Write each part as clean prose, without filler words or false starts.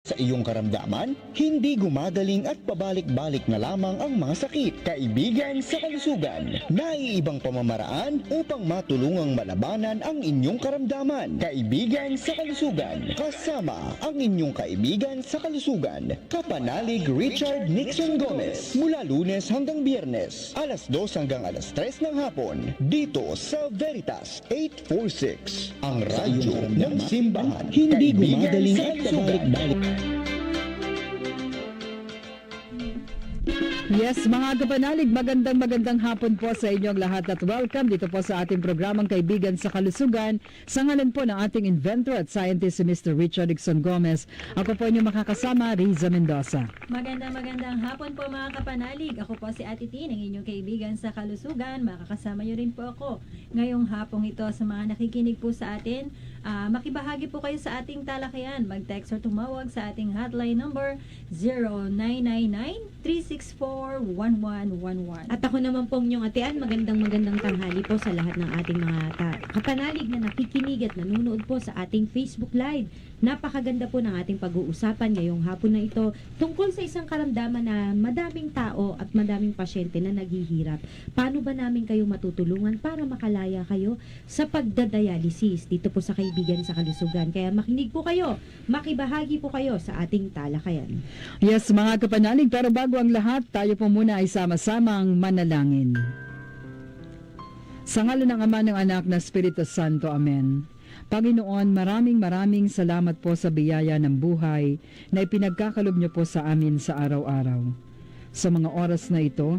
Sa iyong karamdaman, hindi gumagaling at pabalik-balik na lamang ang mga sakit. Kaibigan sa kalusugan, naiibang pamamaraan upang matulungang malabanan ang inyong karamdaman. Kaibigan sa kalusugan, kasama ang inyong kaibigan sa kalusugan, Kapanalig Richard Nixon Gomez. Mula Lunes hanggang Biyernes, alas 2 hanggang alas 3 ng hapon, dito sa Veritas 846, ang radyo ng simbahan. Hindi gumagaling at pabalik-balik. Yes, mga kapanalig, magandang hapon po sa inyong lahat at welcome dito po sa ating programang Kaibigan sa Kalusugan sa ngalan po ng ating inventor at scientist si Mr. Richard Nixon Gomez. Ako po inyong makakasama, Riza Mendoza. Magandang hapon po mga kapanalig. Ako po si Ate Tin, ang inyong kaibigan sa kalusugan. Makakasama niyo rin po ako ngayong hapong ito sa mga nakikinig po sa atin. Makibahagi po kayo sa ating talakayan. Mag-text or tumawag sa ating hotline number 0999-364-1111. At ako naman pong inyong atian, magandang tanghali po sa lahat ng ating mga kapanalig na nakikinig at nanonood po sa ating Facebook Live. Napakaganda po ng ating pag-uusapan ngayong hapon na ito tungkol sa isang karamdaman na madaming tao at madaming pasyente na naghihirap. Paano ba namin kayo matutulungan para makalaya kayo sa pagdadialysis dito po sa Kaibigan sa Kalusugan? Kaya makinig po kayo, makibahagi po kayo sa ating talakayan. Yes, mga kapanalig, pero bago ang lahat, tayo po muna ay sama-samang manalangin. Sa ngalan ng Ama, ng Anak, na Espiritu Santo. Amen. Panginoon, maraming salamat po sa biyaya ng buhay na ipinagkakalob niyo po sa amin sa araw-araw. Sa mga oras na ito,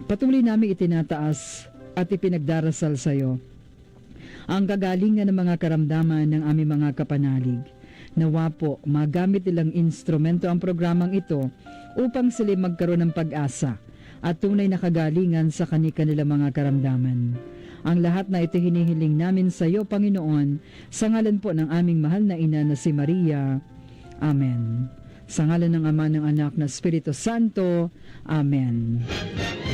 patuloy namin itinataas at ipinagdarasal sa iyo ang kagalingan ng mga karamdaman ng aming mga kapanalig. Nawa po, magamit nilang instrumento ang programang ito upang sila magkaroon ng pag-asa at tunay na kagalingan sa kanilang mga karamdaman. Ang lahat na ito hinihiling namin sa iyo, Panginoon, sa ngalan po ng aming mahal na ina na si Maria. Amen. Sa ngalan ng Ama, ng Anak, na Espiritu Santo. Amen.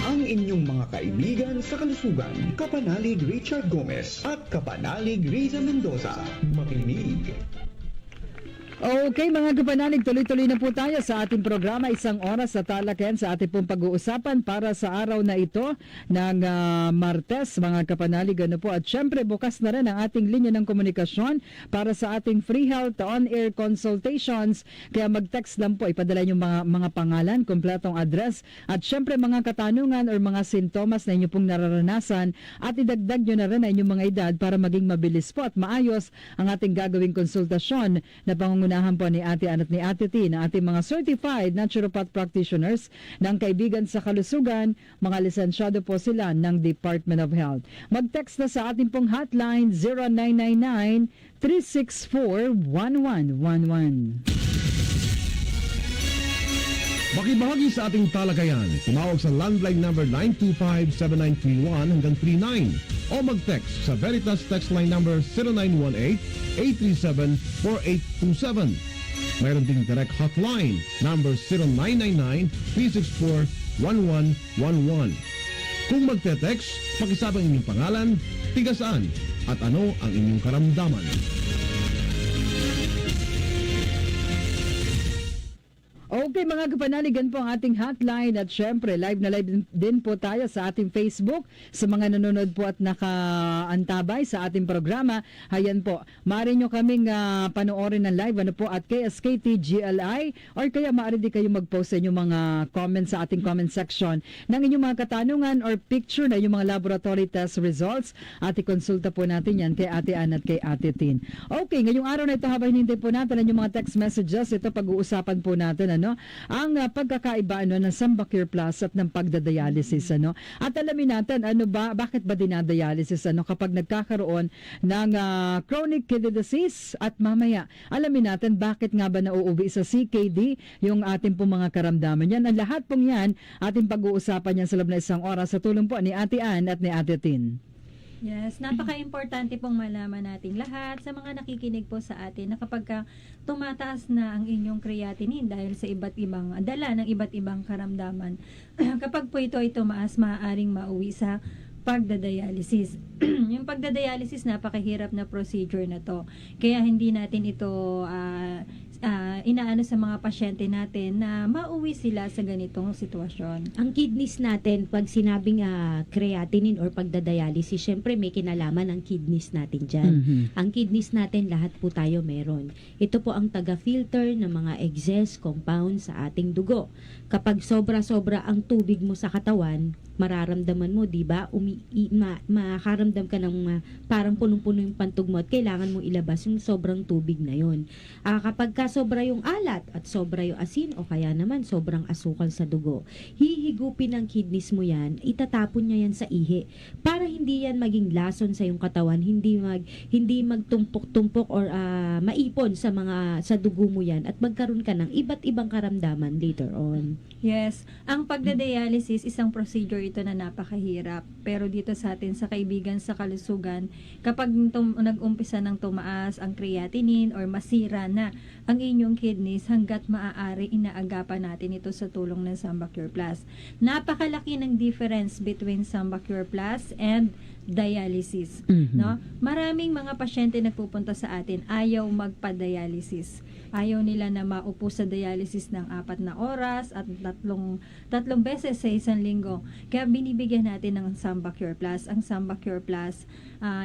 Ang inyong mga kaibigan sa kalusugan, Kapanalig Richard Gomez at Kapanalig Riza Mendoza. Makinig. Okay mga kapanalig, tuloy-tuloy na po tayo sa ating programa. Isang oras sa talakayan sa ating pong pag-uusapan para sa araw na ito ng Martes, mga kapanalig. Ano po? At syempre bukas na rin ang ating linya ng komunikasyon para sa ating free health on-air consultations. Kaya mag-text lang po, ipadala yung mga pangalan, kompletong address at syempre mga katanungan or mga sintomas na inyo pong nararanasan at idagdag nyo na rin ang inyong mga edad para maging mabilis po at maayos ang ating gagawing konsultasyon na pangungunahan po ni Ate Ann at ni Ate T na ating mga certified naturopath practitioners ng Kaibigan sa Kalusugan. Mga lisensyado po sila ng Department of Health. Mag-text na sa ating pong hotline 0999-364-1111. Makibahagi sa ating talakayan. Tumawag sa landline number 925-7931 hanggang 39 o mag-text sa Veritas text line number 0918-837-4827. Mayroon ding direct hotline number 0999-364-1111. Kung magte-text, pakisabang inyong pangalan, tigasaan at ano ang inyong karamdaman. Okay mga kapanaligan po ang ating hotline at syempre live na live din po tayo sa ating Facebook. Sa mga nanonood po at nakaantabay sa ating programa, hayan po, maaari nyo kaming panoorin ng live ano po at KSKTGLI or kaya maaari di kayo mag-post sa inyong mga comments sa ating comment section ng inyong mga katanungan or picture na inyong mga laboratory test results at ikonsulta po natin yan kay Ate Ann at kay Ate Tin. Okay, ngayong araw na ito habang hinintay po natin ang inyong mga text messages, ito pag-uusapan po natin ang pagkakaiba ng Sambacure Plus at ng pagdadialysis At alamin natin bakit ba dinadialysis kapag nagkakaroon ng chronic kidney disease at mamaya alamin natin bakit nga ba nauuwi sa CKD yung ating pong mga karamdaman yan. Ang lahat pong yan ating pag-uusapan yan sa loob na isang oras sa tulong po ni Ate Ann at ni Ate Tin. Yes, napaka-importante pong malaman nating lahat sa mga nakikinig po sa atin na kapag tumataas na ang inyong creatinine dahil sa iba't ibang dala ng iba't ibang karamdaman, kapag po ito ay tumaas, maaaring mauwi sa pagdadialysis. Yung pagdadialysis, napakahirap na procedure na to. Kaya hindi natin ito inaano sa mga pasyente natin na mauwi sila sa ganitong sitwasyon. Ang kidneys natin, pag sinabing creatinine or pagdadialysis, syempre may kinalaman ang kidneys natin dyan. Ang kidneys natin, lahat po tayo meron. Ito po ang taga-filter ng mga excess compounds sa ating dugo. Kapag sobra-sobra ang tubig mo sa katawan, mararamdaman mo, di ba? Makaramdam ka ng parang punong-puno yung pantog mo at kailangan mo ilabas yung sobrang tubig na yon. Kapag ka sobra yung alat at sobra yung asin o kaya naman sobrang asukal sa dugo, hihigupin ng kidneys mo yan, itatapon niya yan sa ihi para hindi yan maging lason sa iyong katawan, hindi magtumpok-tumpok or maipon sa dugo mo yan at magkaroon ka ng iba't ibang karamdaman later on. Yes, ang pagdadialysis, isang procedure ito na napakahirap. Pero dito sa atin, sa kaibigan sa kalusugan, kapag nag-umpisa ng tumaas ang creatinine or masira na ang inyong kidneys, hanggat maaari inaagapan natin ito sa tulong ng Samba Cure Plus. Napakalaki ng difference between Samba Cure Plus and dialysis. No? Maraming mga pasyente nagpupunta sa atin, ayaw magpa-dialysis. Ayaw nila na maupo sa dialysis ng 4 na oras at tatlong beses sa isang linggo. Kaya binibigyan natin ng Samba Cure Plus. Ang Samba Cure Plus,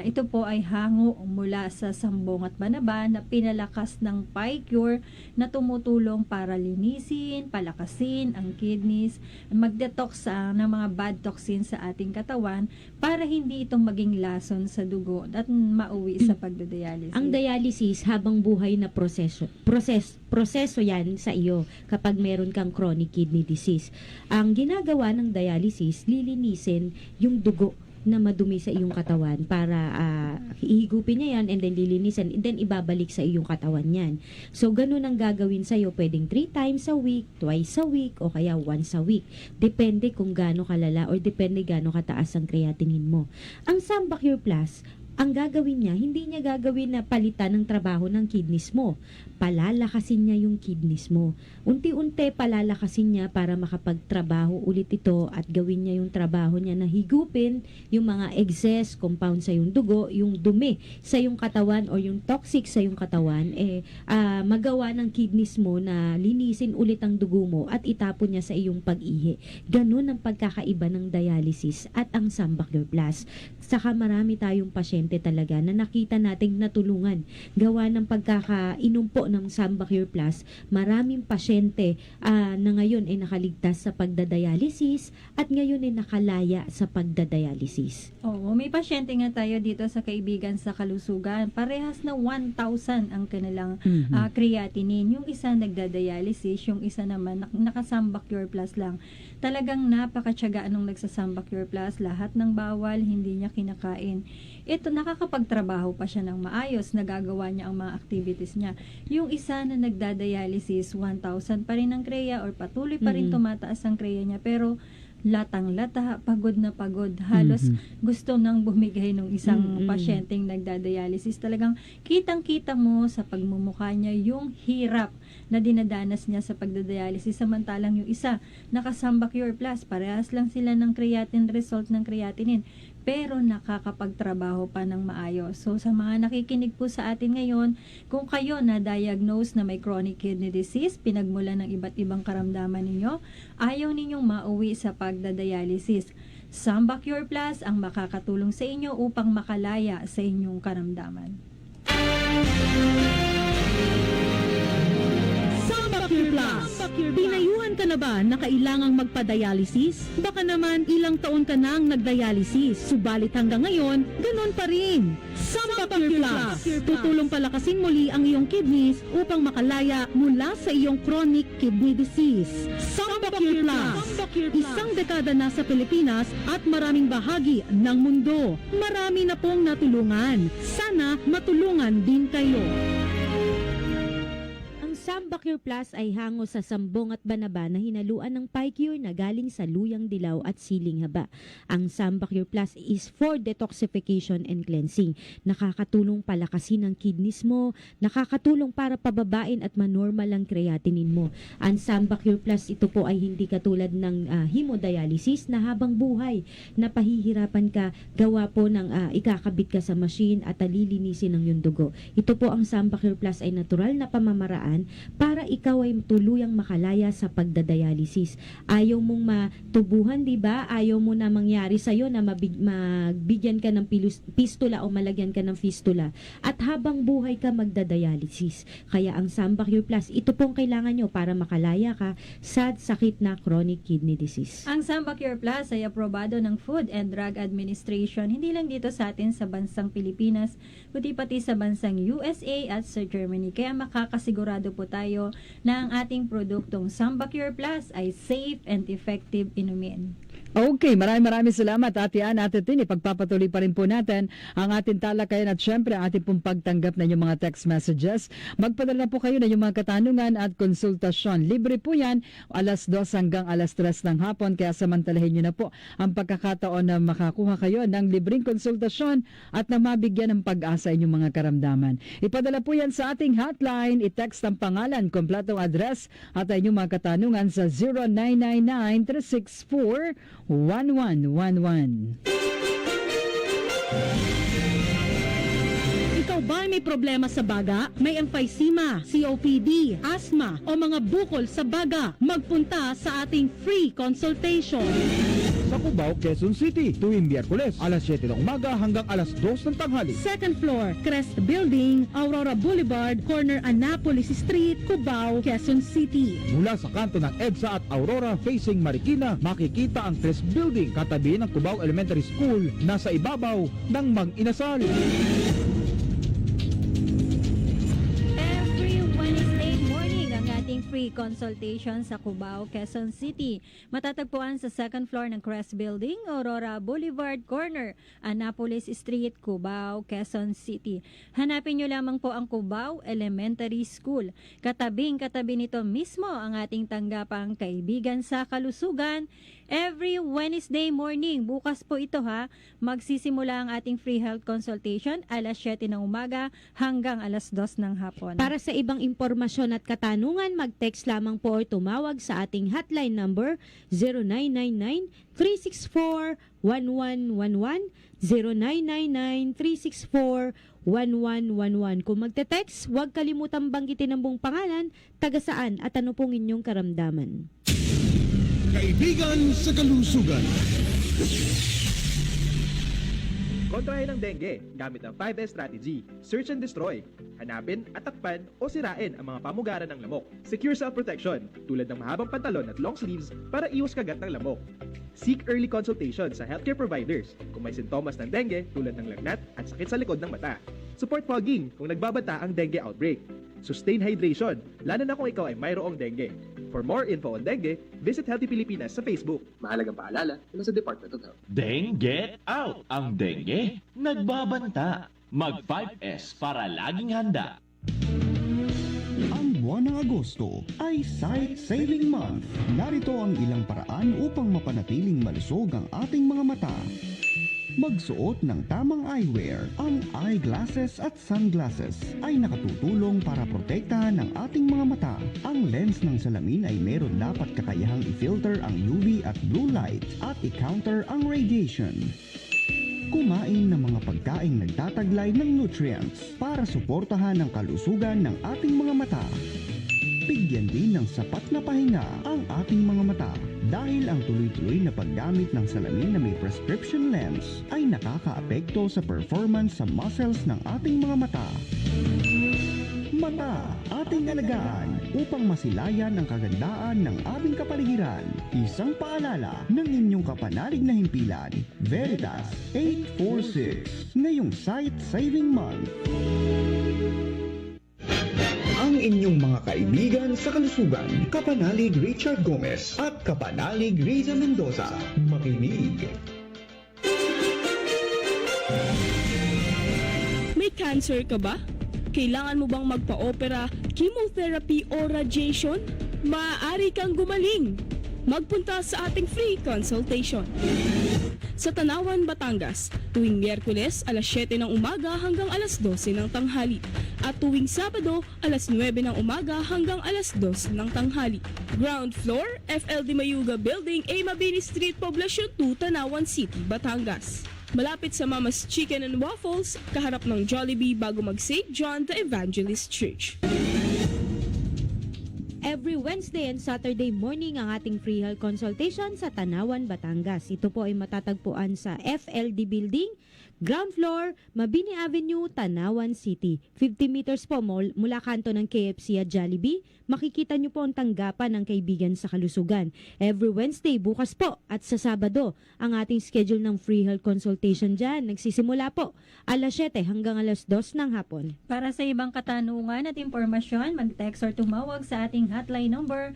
ito po ay hango mula sa Sambong at Banaba na pinalakas ng PyCure na tumutulong para linisin, palakasin ang kidneys, mag-detox ng mga bad toxins sa ating katawan para hindi itong maging lason sa dugo at mauwi sa pagdadialysis. Ang dialysis, habang buhay na proseso yan sa iyo kapag meron kang chronic kidney disease. Ang ginagawa ng dialysis, lilinisin yung dugo na madumi sa iyong katawan para ihigupin niya yan and then lilinisan and then ibabalik sa iyong katawan yan. So, ganun ang gagawin sa iyo. Pwedeng 3 times a week, twice a week, o kaya once a week. Depende kung gaano kalala or depende gaano kataas ang creatinine mo. Ang Samba Cure Plus, ang gagawin niya, hindi niya gagawin na palitan ng trabaho ng kidneys mo. Palalakasin niya yung kidneys mo. Unti-unti palalakasin niya para makapagtrabaho ulit ito at gawin niya yung trabaho niya na higupin yung mga excess compound sa yung dugo, yung dumi sa yung katawan o yung toxic sa yung katawan, magawa ng kidneys mo na linisin ulit ang dugo mo at itapon niya sa iyong pag-ihi. Ganun ang pagkakaiba ng dialysis at ang Samba Cure Plus. Saka marami tayong pasyente talaga na nakita nating natulungan gawa ng pagkakainom po ng Samba Cure Plus. Maraming pasyente na ngayon ay nakaligtas sa pagdadialysis at ngayon ay nakalaya sa pagdadialysis. Oo, may pasyente nga tayo dito sa kaibigan sa kalusugan. Parehas na 1,000 ang kanilang creatinine. Yung isa nagdadialysis, yung isa naman nakasamba Cure Plus lang. Talagang napakatyaga nung nagsasamba Cure Plus. Lahat ng bawal, hindi niya kinakain. Ito, nakakapagtrabaho pa siya ng maayos, nagagawa niya ang mga activities niya. Yung isa na nagdadialysis, 1,000 pa rin ang kreya or patuloy pa rin tumataas ang kreya niya. Pero latang-lata, pagod na pagod. Halos gusto nang bumigay ng isang pasyenteng nagdadialysis. Talagang kitang-kita mo sa pagmumukha niya yung hirap na dinadanas niya sa pagdadialysis. Samantalang yung isa, nakasamba Cure Plus, parehas lang sila ng creatinine result ng creatinine, pero nakakapagtrabaho pa ng maayos. So, sa mga nakikinig po sa atin ngayon, kung kayo na-diagnose na may chronic kidney disease, pinagmula ng iba't ibang karamdaman ninyo, ayaw ninyong mauwi sa pagdadialysis. Samba Cure Plus ang makakatulong sa inyo upang makalaya sa inyong karamdaman. Samba Cure Plus. Pinayuhan ka na ba na kailangang magpa-dialysis? Baka naman ilang taon ka nang nag-dialysis, subalit hanggang ngayon, ganun pa rin. Samba Cure Plus. Tutulong palakasin muli ang iyong kidneys upang makalaya mula sa iyong chronic kidney disease. Samba Cure Plus. Isang dekada na sa Pilipinas at maraming bahagi ng mundo. Marami na pong natulungan. Sana matulungan din kayo. Samba Cure Plus ay hango sa Sambong at Banaba na hinaluan ng PyCure na galing sa luyang dilaw at siling haba. Ang Samba Cure Plus is for detoxification and cleansing. Nakakatulong palakasin ang kidneys mo, nakakatulong para pababain at manormal ang creatinine mo. Ang Samba Cure Plus, ito po ay hindi katulad ng hemodialysis na habang buhay na pahihirapan ka, gawa po ng ikakabit ka sa machine at lilinisin ng yung dugo. Ito po ang Samba Cure Plus ay natural na pamamaraan para ikaw ay tuluyang makalaya sa pagdadialysis. Ayaw mong matubuhan, di ba? Ayaw mo na mangyari sa'yo na magbigyan ka ng pistula o malagyan ka ng fistula. At habang buhay ka magdadialysis. Kaya ang Samba Cure Plus, ito pong kailangan nyo para makalaya ka sa sakit na chronic kidney disease. Ang Samba Cure Plus ay aprobado ng Food and Drug Administration hindi lang dito sa atin sa bansang Pilipinas, kundi pati sa bansang USA at sa Germany. Kaya makakasigurado po tayo na ang ating produktong Samba Cure Plus ay safe and effective inumin. Okay, maraming salamat Ate Ann, Ate Tin. Ipagpapatuloy pa rin po natin ang ating talakayan at syempre ating pong pagtanggap na yung mga text messages. Magpadala po kayo na yung mga katanungan at konsultasyon. Libre po yan, alas 2 hanggang alas 3 ng hapon. Kaya samantalahin nyo na po ang pagkakataon na makakuha kayo ng libreng konsultasyon at na mabigyan ng pag-asa inyong mga karamdaman. Ipadala po yan sa ating hotline. I-text ang pangalan, kompletong address at inyong mga katanungan sa 0999-364-1111. Ikaw ba may problema sa baga? May emphysema, COPD, asthma o mga bukol sa baga? Magpunta sa ating free consultation. Sa Cubao, Quezon City, tuwing Miyerkules, alas 7 ng umaga hanggang alas 2 ng tanghali. Second floor, Crest Building, Aurora Boulevard, corner Annapolis Street, Cubao, Quezon City. Mula sa kanto ng EDSA at Aurora facing Marikina, makikita ang Crest Building katabi ng Cubao Elementary School nasa ibabaw ng Mag-Inasal. Every Wednesday morning ang ating free consultation sa Cubao, Quezon City. Matatagpuan sa second floor ng Crest Building, Aurora Boulevard Corner, Annapolis Street, Cubao, Quezon City. Hanapin nyo lamang po ang Cubao Elementary School. Katabing-katabi nito mismo ang ating tanggapang Kaibigan sa Kalusugan. Every Wednesday morning, bukas po ito ha, magsisimula ang ating free health consultation alas 7 ng umaga hanggang alas 2 ng hapon. Para sa ibang impormasyon at katanungan, mag-text lamang po or tumawag sa ating hotline number 0999-364-1111, 0999-364-1111. Kung magte-text, huwag kalimutang banggitin ang buong pangalan, taga saan at ano pong inyong karamdaman. Kaibigan sa Kalusugan. Kontrahin ang dengue gamit ang 5S strategy. Search and destroy. Hanapin, atakpan o sirain ang mga pamugaran ng lamok. Secure self-protection tulad ng mahabang pantalon at long sleeves para iwas kagat ng lamok. Seek early consultation sa healthcare providers kung may sintomas ng dengue tulad ng lagnat at sakit sa likod ng mata. Support fogging kung nagbabanta ang dengue outbreak. Sustain hydration, lalo na kung ikaw ay mayroong dengue. For more info on dengue, visit Healthy Pilipinas sa Facebook. Mahalagang paalala mula sa Department of Health. Dengue out! Ang dengue, nagbabanta. Mag 5S para laging handa. Ang buwan ng Agosto ay Sight Saving Month. Narito ang ilang paraan upang mapanatiling malusog ang ating mga mata. Magsuot ng tamang eyewear. Ang eyeglasses at sunglasses ay nakatutulong para protektahan ang ating mga mata. Ang lens ng salamin ay meron dapat kakayahang i-filter ang UV at blue light at i-counter ang radiation. Kumain ng mga pagkaing nagtataglay ng nutrients para suportahan ang kalusugan ng ating mga mata. Bigyan din ng sapat na pahinga ang ating mga mata dahil ang tuloy-tuloy na paggamit ng salamin na may prescription lens ay nakakaapekto sa performance sa muscles ng ating mga mata. Mata, ating alagaan upang masilayan ang kagandaan ng aming kapaligiran. Isang paalala ng inyong kapanalig na himpilan, Veritas 846, ngayong Sight Saving Month. Ang inyong mga kaibigan sa kalusugan, Kapanalig Richard Gomez at Kapanalig Riza Mendoza. Makinig. May cancer ka ba? Kailangan mo bang magpa-opera, chemotherapy o radiation? Maaari kang gumaling. Magpunta sa ating free consultation. Sa Tanawan, Batangas, tuwing Miyerkules, alas 7 ng umaga hanggang alas 12 ng tanghali. At tuwing Sabado, alas 9 ng umaga hanggang alas 2 ng tanghali. Ground floor, FLD Mayuga Building, A. Mabini Street, Poblacion 2, Tanawan City, Batangas. Malapit sa Mama's Chicken and Waffles, kaharap ng Jollibee bago mag St. John the Evangelist Church. every Wednesday and Saturday morning ang ating free health consultation sa Tanawan, Batangas. Ito po ay matatagpuan sa FLD Building, ground floor, Mabini Avenue, Tanawan City. 50 meters po mula kanto ng KFC at Jollibee. Makikita nyo po ang tanggapan ng Kaibigan sa Kalusugan. Every Wednesday, bukas po at sa Sabado, ang ating schedule ng free health consultation dyan. Nagsisimula po alas 7 hanggang alas 2 ng hapon. Para sa ibang katanungan at impormasyon, mag-text or tumawag sa ating hotline number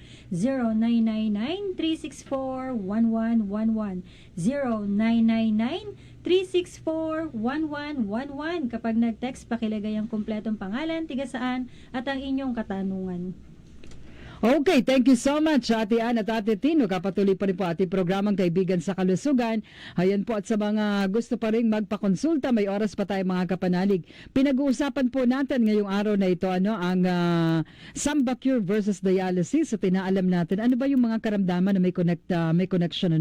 0999-364-1111. 0999-364-1111. Kapag nag-text, pakilagay ang kumpletong pangalan, tigasaan at ang inyong katanungan. Okay, thank you so much, Ate Ann at Ate Tino. Kapatuloy pa rin po ating programang Kaibigan sa Kalusugan. Ayan po, at sa mga gusto pa rin magpakonsulta, may oras pa tayo mga kapanalig. Pinag-uusapan po natin ngayong araw na ito ang Samba Cure versus dialysis. At tinaalam natin, ano ba yung mga karamdaman na may connection,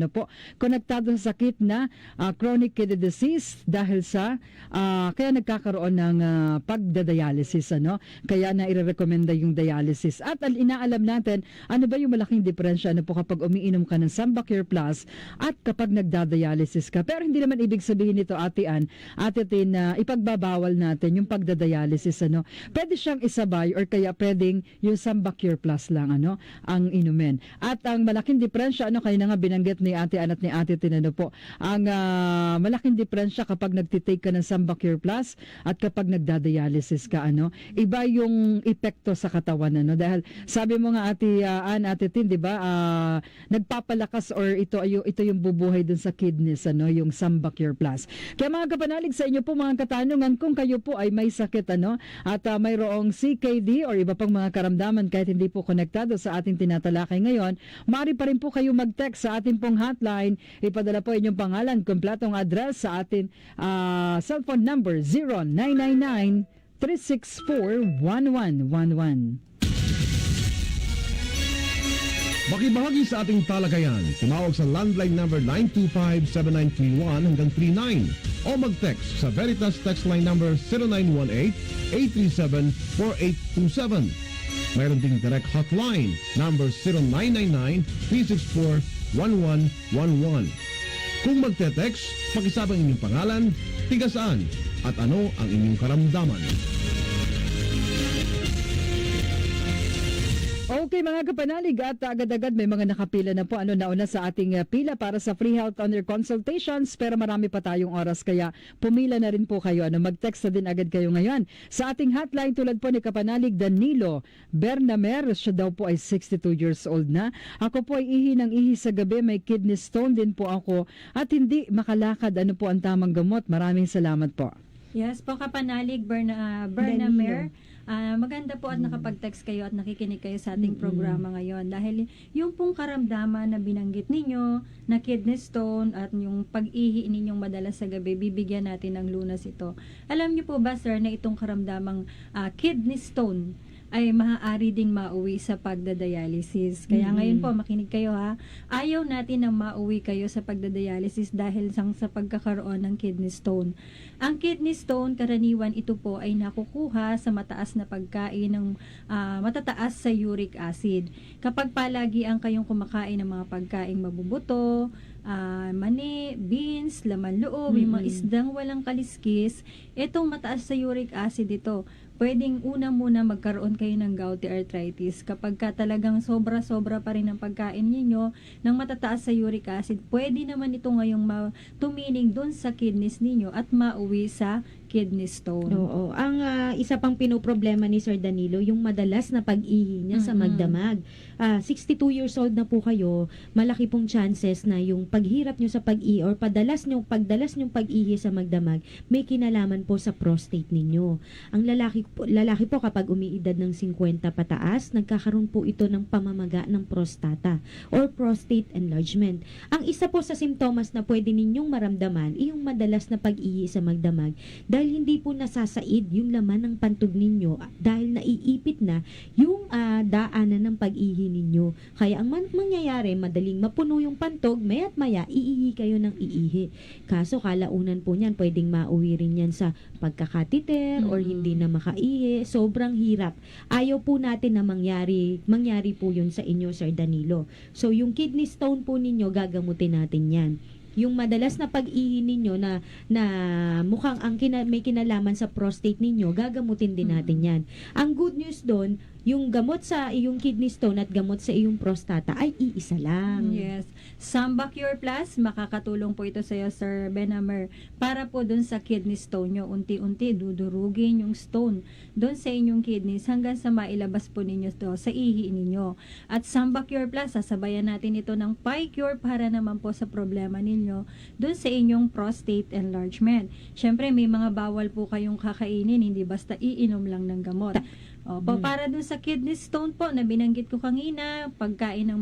konektado sa sakit na chronic kidney disease dahil sa kaya nagkakaroon ng pagdadialysis, Kaya na irerekomenda yung dialysis. At inaalam natin, ano ba yung malaking diferensya kapag umiinom ka ng Samba Cure Plus at kapag nagdadialysis ka. Pero hindi naman ibig sabihin nito, Ate Ann, Ate Tin, na ipagbabawal natin yung pagdadialysis, Pwede siyang isabay or kaya pwedeng yung Samba Cure Plus lang, ang inumin. At ang malaking diferensya, kaya na nga binanggit ni Ate Ann at ni Ate Tin, ang malaking diferensya kapag nagtitake ka ng Samba Cure Plus at kapag nagdadialysis ka, iba yung epekto sa katawan, dahil sabi mo nga, Ate Ann, Ate Tin, di ba, nagpapalakas or ito yung bubuhay dun sa kidneys, yung Samba Cure Plus. Kaya mga kapanalig, sa inyo po mga katanungan, kung kayo po ay may sakit, at mayroong CKD or iba pang mga karamdaman kahit hindi po konektado sa ating tinatalakay ngayon, maaari pa rin po kayo mag-text sa ating pong hotline. Ipadala po inyong pangalan, kompletong address sa ating cellphone number 0999-364-1111. Makibahagi sa ating talakayan. Tumawag sa landline number 925-7931 hanggang 39 o mag-text sa Veritas text line number 0918-837-4827. Mayroon ding direct hotline number 0999-364-1111. Kung magte-text, pakisabang inyong pangalan, tigasaan at ano ang inyong karamdaman. Okay mga kapanalig, at agad-agad may mga nakapila na po nauna sa ating pila para sa free health on your consultations, pero marami pa tayong oras kaya pumila na rin po kayo. Mag-text na din agad kayo ngayon sa ating hotline tulad po ni kapanalig Danilo Bernamer. Siya daw po ay 62 years old na. Ako po ay ihi ng ihi sa gabi, may kidney stone din po ako at hindi makalakad. Ano po ang tamang gamot? Maraming salamat po. Yes po, kapanalig Bernamer. Maganda po at nakapag-text kayo at nakikinig kayo sa ating programa ngayon dahil yung pong karamdaman na binanggit ninyo na kidney stone at yung pag-ihi ninyong madalas sa gabi, bibigyan natin ng lunas ito. Alam niyo po ba, sir, na itong karamdamang kidney stone ay maaari ding mauwi sa pagdadialysis. Kaya ngayon po, makinig kayo ha. Ayaw natin na mauwi kayo sa pagdadialysis dahil sa pagkakaroon ng kidney stone. Ang kidney stone, karaniwan ito po ay nakukuha sa mataas na pagkain ng matataas sa uric acid. Kapag palagi ang kayong kumakain ng mga pagkaing mabubuto, mani, beans, laman loob, yung mga isdang walang kaliskis, itong mataas sa uric acid ito, pwedeng una muna magkaroon kayo ng gouty arthritis. Kapag ka talagang sobra-sobra pa rin ang pagkain ninyo ng matataas sa uric acid, pwede naman ito ngayong tumining doon sa kidneys ninyo at mauwi sa kidney stone. Oo. Ang isa pang pinoproblema ni Sir Danilo, yung madalas na pag-ihi niya sa magdamag. 62 years old na po kayo, malaki pong chances na yung paghirap nyo sa pag-ihi or pagdalas nyong pag-ihi sa magdamag, may kinalaman po sa prostate ninyo. Ang lalaki po kapag umiidad ng 50 pataas, nagkakaroon po ito ng pamamaga ng prostata or prostate enlargement. Ang isa po sa simptomas na pwede ninyong maramdaman ay yung madalas na pag-ihi sa magdamag dahil dahil hindi po nasasaid yung laman ng pantog ninyo dahil naiipit na yung daanan ng pag-ihi ninyo. Kaya ang mangyayari, madaling mapuno yung pantog, maya't maya, iihi kayo ng iihi. Kaso kalaunan po niyan, pwedeng mauwi rin yan sa pagkakatiter or hindi na makaihi. Sobrang hirap. Ayaw po natin na mangyari po yun sa inyo, Sir Danilo. So, yung kidney stone po ninyo, gagamutin natin yan. Yung madalas na pag-ihi ninyo na mukhang may kinalaman sa prostate ninyo, gagamutin din natin yan. Ang good news doon, yung gamot sa iyong kidney stone at gamot sa iyong prostata ay iisa lang. Yes. Samba Cure Plus, makakatulong po ito sa iyo, Sir Benamer, para po dun sa kidney stone nyo. Unti-unti, dudurugin yung stone dun sa inyong kidneys hanggang sa mailabas po ninyo to sa ihi ninyo. At Samba Cure Plus, sasabayan natin ito ng Pi Cure para naman po sa problema ninyo dun sa inyong prostate enlargement. Syempre, may mga bawal po kayong kakainin, hindi basta iinom lang ng gamot. Opo, para dun sa kidney stone po na binanggit ko kanina, pagkain ng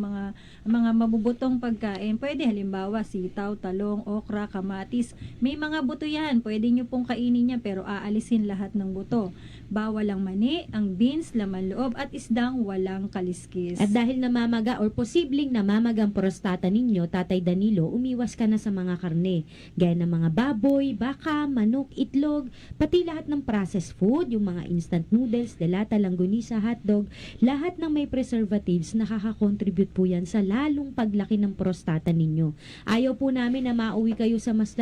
mga mabubutong pagkain, pwede halimbawa sitaw, talong, okra, kamatis, may mga buto yan, pwede nyo pong kainin yan pero aalisin lahat ng buto. Bawal ang mani, ang beans, laman loob at isdang walang kaliskis. At dahil namamaga or posibleng namamagang prostata ninyo, Tatay Danilo, umiwas ka na sa mga karne, gaya ng mga baboy, baka, manok, itlog, pati lahat ng processed food, yung mga instant noodles, delata, langgunisa, hotdog, lahat ng may preservatives, nakaka-contribute po yan sa lalong paglaki ng prostata ninyo. Ayaw po namin na mauwi kayo sa mas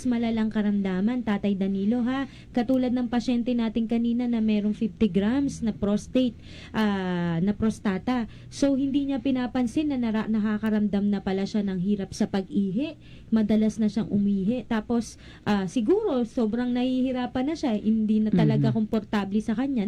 malalang karamdaman, Tatay Danilo, ha? Katulad ng pasyente natin kanina na merong 50 grams na prostata. So, hindi niya pinapansin na nakakaramdam na pala siya ng hirap sa pag-ihi. Madalas na siyang umihi. Tapos, siguro, sobrang nahihirapan na siya. Hindi na talaga komportable sa kanya.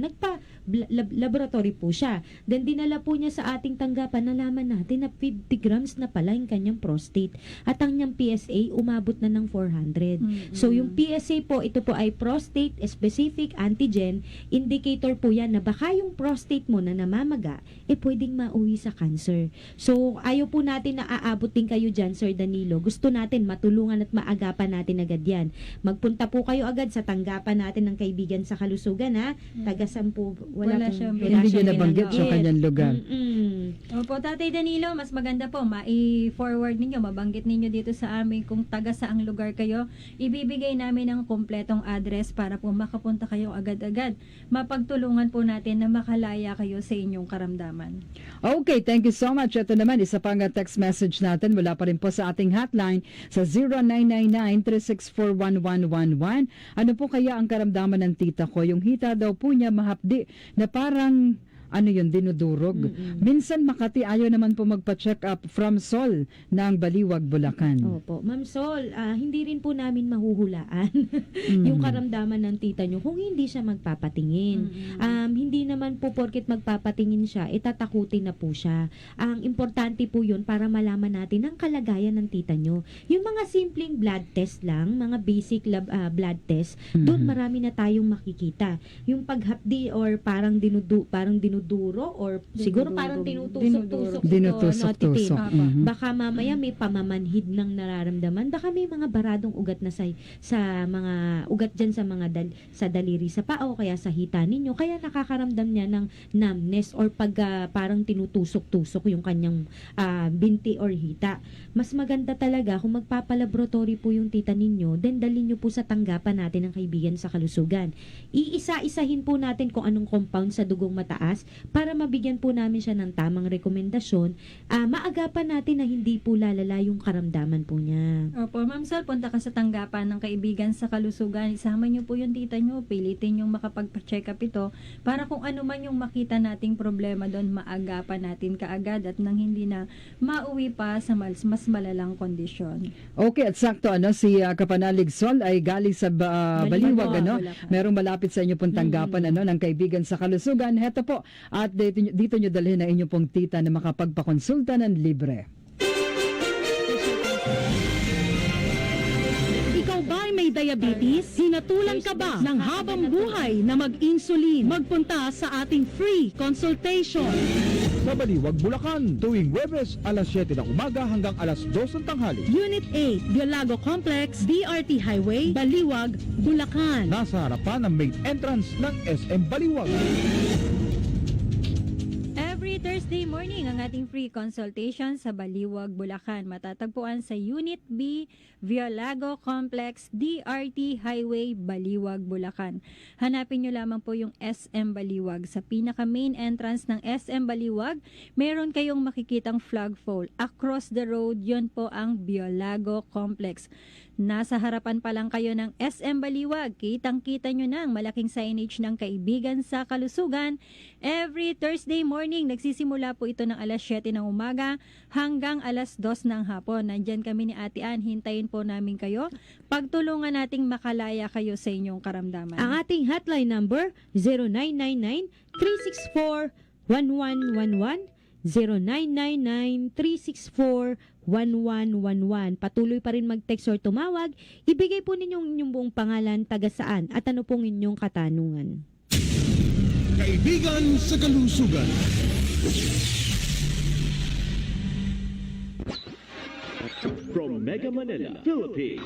Laboratory po siya. Then, dinala po niya sa ating tanggapan. Nalaman natin na 50 grams na pala yung kanyang prostate. At ang niyang PSA, umabot na ng 400. So, yung PSA po, ito po ay prostate specific antigen. Indicator po yan na baka yung prostate mo na namamaga, pwedeng mauwi sa cancer. So, ayaw po natin na aabot din kayo dyan, Sir Danilo. Gusto natin matulungan at maagapan natin agad yan. Magpunta po kayo agad sa tanggapan natin ng Kaibigan sa Kalusugan, ha? Taga-Sampu. Wala siyang Hindi niya nabanggit sa kanyang lugar. Opo, Tatay Danilo, mas maganda po, mai-forward ninyo, mabanggit ninyo dito sa amin kung taga saang lugar kayo. Ibibigay namin ang kompletong address para po makapunta kayo agad-agad. Mapagtulungan po natin na makalaya kayo sa inyong karamdaman. Okay, thank you so much. Ito naman, isa pang text message natin mula pa rin po sa ating hotline sa 0999-364-1111. Ano po kaya ang karamdaman ng tita ko? Yung hita daw po niya mahapdi na parang dinudurog. Minsan Makati, ayaw naman po magpa-check up from Sol ng Baliwag, Bulacan. Opo. Ma'am Sol, hindi rin po namin mahuhulaan yung karamdaman ng tita nyo kung hindi siya magpapatingin. Hindi naman po porket magpapatingin siya, tatakutin na po siya. Ang importante po yun para malaman natin ang kalagayan ng tita nyo. Yung mga simpleng blood test lang, mga basic blood test, doon marami na tayong makikita. Yung paghapdi or parang dinuduro or siguro parang tinutusok-tusok Dinutusok-tusok. Baka mamaya may pamamanhid ng nararamdaman. Baka may mga baradong ugat na sa mga ugat dyan sa mga sa daliri sa paa o kaya sa hita ninyo. Kaya nakakaramdam niya ng numbness or parang tinutusok-tusok yung kanyang binti or hita. Mas maganda talaga kung magpapalaboratory po yung tita ninyo, then dalhin nyo po sa tanggapan natin ng Kaibigan sa Kalusugan. Iisa-isahin po natin kung anong compound sa dugong mataas para mabigyan po namin siya ng tamang rekomendasyon. Maagapan natin na hindi po lalala yung karamdaman po niya. Opo, Ma'am Sal, punta ka sa tanggapan ng Kaibigan sa Kalusugan. Isama niyo po yung tita niyo, pilitin yung makapag-check up ito para kung ano man yung makita nating problema doon, maagapan natin kaagad at nang hindi na mauwi pa sa mas malalang kondisyon. Okay, at sakto si Kapanalig Sol ay galing sa Baliwag, Bulacan. Merong malapit sa inyo pong tanggapan ng Kaibigan sa Kalusugan. Heto po, at dito nyo dalhin na inyong pong tita na makapagpakonsulta ng libre. Ikaw ba ay may diabetes? Hinatulan ka ba ng habang buhay na mag-insulin? Magpunta sa ating free consultation. sa Baliwag, Bulacan. Tuwing Huwebes, alas 7 ng umaga hanggang alas 2 ng tanghali. Unit 8, Biolago Complex, BRT Highway, Baliwag, Bulacan. Nasa harapan ng main entrance ng SM Baliwag. Every Thursday morning ang ating free consultation sa Baliwag, Bulacan. Matatagpuan sa Unit B, Biolago Complex, DRT Highway, Baliwag, Bulacan. Hanapin nyo lamang po yung SM Baliwag. Sa pinaka-main entrance ng SM Baliwag, meron kayong makikitang flagpole. Across the road, yon po ang Biolago Complex. Nasa harapan pa lang kayo ng SM Baliwag. Kitang-kita nyo na ang malaking signage ng Kaibigan sa Kalusugan. Every Thursday morning, nagsisimula po ito ng alas 7 ng umaga hanggang alas 2 ng hapon. Nandyan kami ni Ate Ann. Hintayin po namin kayo. Pagtulungan nating makalaya kayo sa inyong karamdaman. Ang ating hotline number 0999-364-1111, 0999-364-1111. Patuloy pa rin mag-text or tumawag. Ibigay po ninyong inyong buong pangalan, taga saan, at ano pong inyong katanungan. Kaibigan sa Kalusugan. From Mega Manila, Philippines,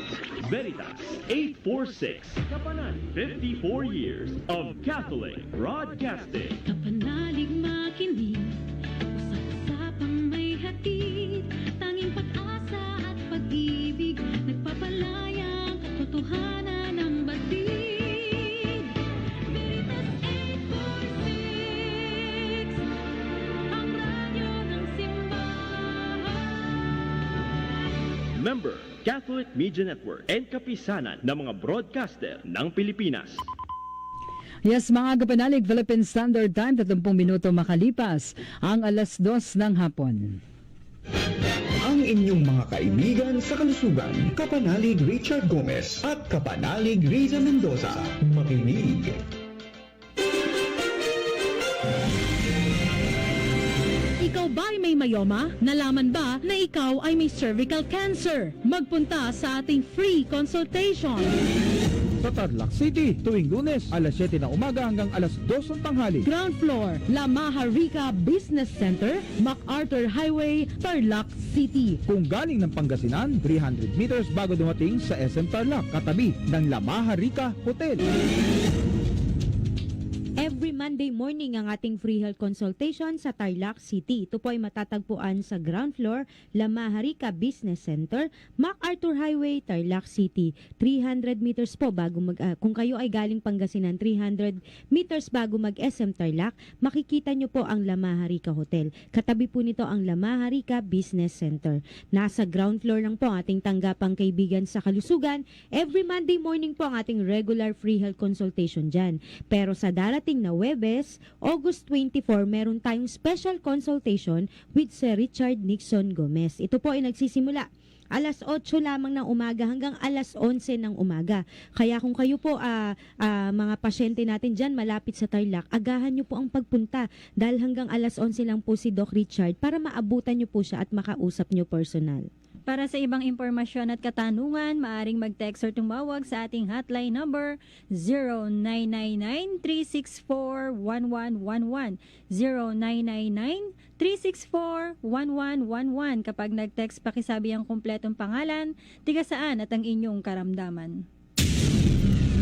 Veritas 846, Kapanan, 54 years of Catholic Broadcasting. Kapanalig makinig, usap-usapang may hatid, tanging pag-asa at pag-ibig, nagpapalaya ang katotohanan ng batid. Veritas 846, ang radyo ng simbahan. Member, Catholic Media Network and kapisanan ng mga broadcaster ng Pilipinas. Yes, mga kapanalig, Philippine Standard Time, 30 minuto makalipas ang alas 2 ng hapon. Ang inyong mga kaibigan sa kalusugan, Kapanalig Richard Gomez at Kapanalig Riza Mendoza. Makinig. Ikaw ba ay may myoma? Nalaman ba na ikaw ay may cervical cancer? Magpunta sa ating free consultation. Sa Tarlac City, tuwing Lunes, alas 7 ng umaga hanggang alas 2 ng tanghali. Ground floor, La Maharlika Business Center, MacArthur Highway, Tarlac City. Kung galing ng Pangasinan, 300 meters bago dumating sa SM Tarlac, katabi ng La Maharlika Hotel. Every Monday morning ang ating free health consultation sa Tarlac City. Ito po ay matatagpuan sa ground floor, La Maharlika Business Center, MacArthur Highway, Tarlac City. 300 meters po bago kung kayo ay galing Pangasinan, 300 meters bago mag-SM Tarlac, makikita nyo po ang La Maharlika Hotel. Katabi po nito ang La Maharlika Business Center. Nasa ground floor lang po ang ating tanggapang Kaibigan sa Kalusugan. Every Monday morning po ang ating regular free health consultation dyan. Pero sa darating na Huwebes, August 24, meron tayong special consultation with Sir Richard Nixon Gomez. Ito po ay nagsisimula alas 8 lamang ng umaga hanggang alas 11 ng umaga. Kaya kung kayo po mga pasyente natin dyan malapit sa Tarlac, agahan nyo po ang pagpunta dahil hanggang alas 11 lang po si Doc Richard para maabutan nyo po siya at makausap nyo personal. Para sa ibang impormasyon at katanungan, maaring mag-text or tumawag sa ating hotline number 0999-364-1111, 0999-364-1111. Kapag nag-text, pakisabi ang kumpletong pangalan, tiga saan at ang inyong karamdaman.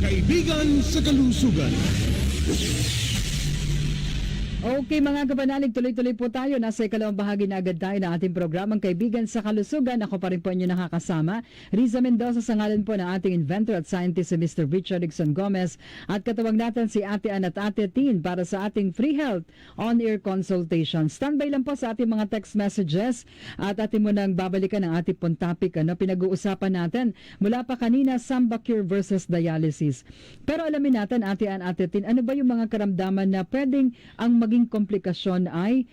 Kaibigan sa Kalusugan. Okay mga kapanalig, tuloy-tuloy po tayo. Nasa ikalawang bahagi na agad tayo ng ating programang Kaibigan sa Kalusugan. Ako pa rin po inyo nakakasama. Riza Mendoza sa ngalan po ng ating inventor at scientist si Mr. Richard Nixon Gomez. At katawag natin si Ate Ann at Ate Tin para sa ating free health on-air consultation. Standby lang po sa ating mga text messages at ating mo nang babalikan ang ating pong topic. Pinag-uusapan natin mula pa kanina, Samba Cure versus dialysis. Pero alamin natin Ate Ann, Ate Tin, ano ba yung mga karamdaman na pwedeng ang maging komplikasyon ay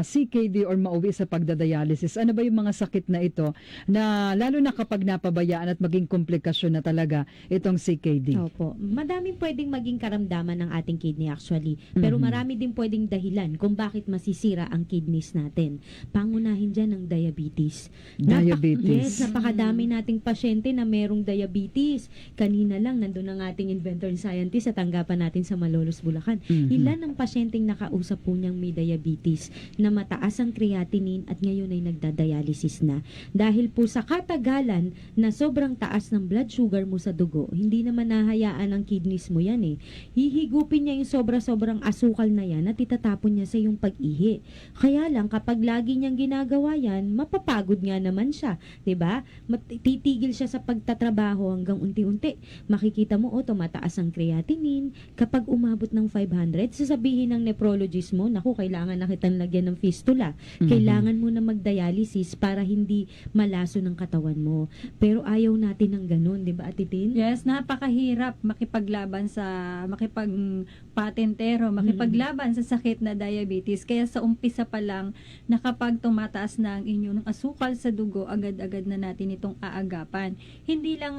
CKD or mauwi sa pagdadialysis? Ano ba yung mga sakit na ito na lalo na kapag napabayaan at maging komplikasyon na talaga itong CKD? Opo. Madaming pwedeng maging karamdaman ng ating kidney actually. Pero marami din pwedeng dahilan kung bakit masisira ang kidneys natin. Pangunahin dyan ang diabetes. Diabetes. Napakadami nating pasyente na merong diabetes. Kanina lang nandun ang ating inventor and scientist sa tanggapan natin sa Malolos, Bulacan. Ilan ang pasyenteng nakakausap po niyang may diabetes na mataas ang creatinine at ngayon ay nagdadialysis na. Dahil po sa katagalan na sobrang taas ng blood sugar mo sa dugo, hindi naman nahayaan ang kidneys mo yan eh. Hihigupin niya yung sobra-sobrang asukal na yan at itatapon niya sa yung pag-ihi. Kaya lang kapag lagi niyang ginagawa yan, mapapagod nga naman siya. 'Di ba? Titigil siya sa pagtatrabaho hanggang unti-unti. Makikita mo, tumataas ang creatinine. Kapag umabot ng 500, sasabihin ng nephrologist mo, naku, kailangan na kitang lagyan ng fistula. Kailangan mo na mag-dialysis para hindi malaso ng katawan mo. Pero ayaw natin ng ganun, di ba, Ate Tin? Yes, napakahirap makipaglaban makipagpatentero, makipaglaban sa sakit na diabetes. Kaya sa umpisa pa lang, na kapag tumataas na ang inyong asukal sa dugo, agad-agad na natin itong aagapan. Hindi lang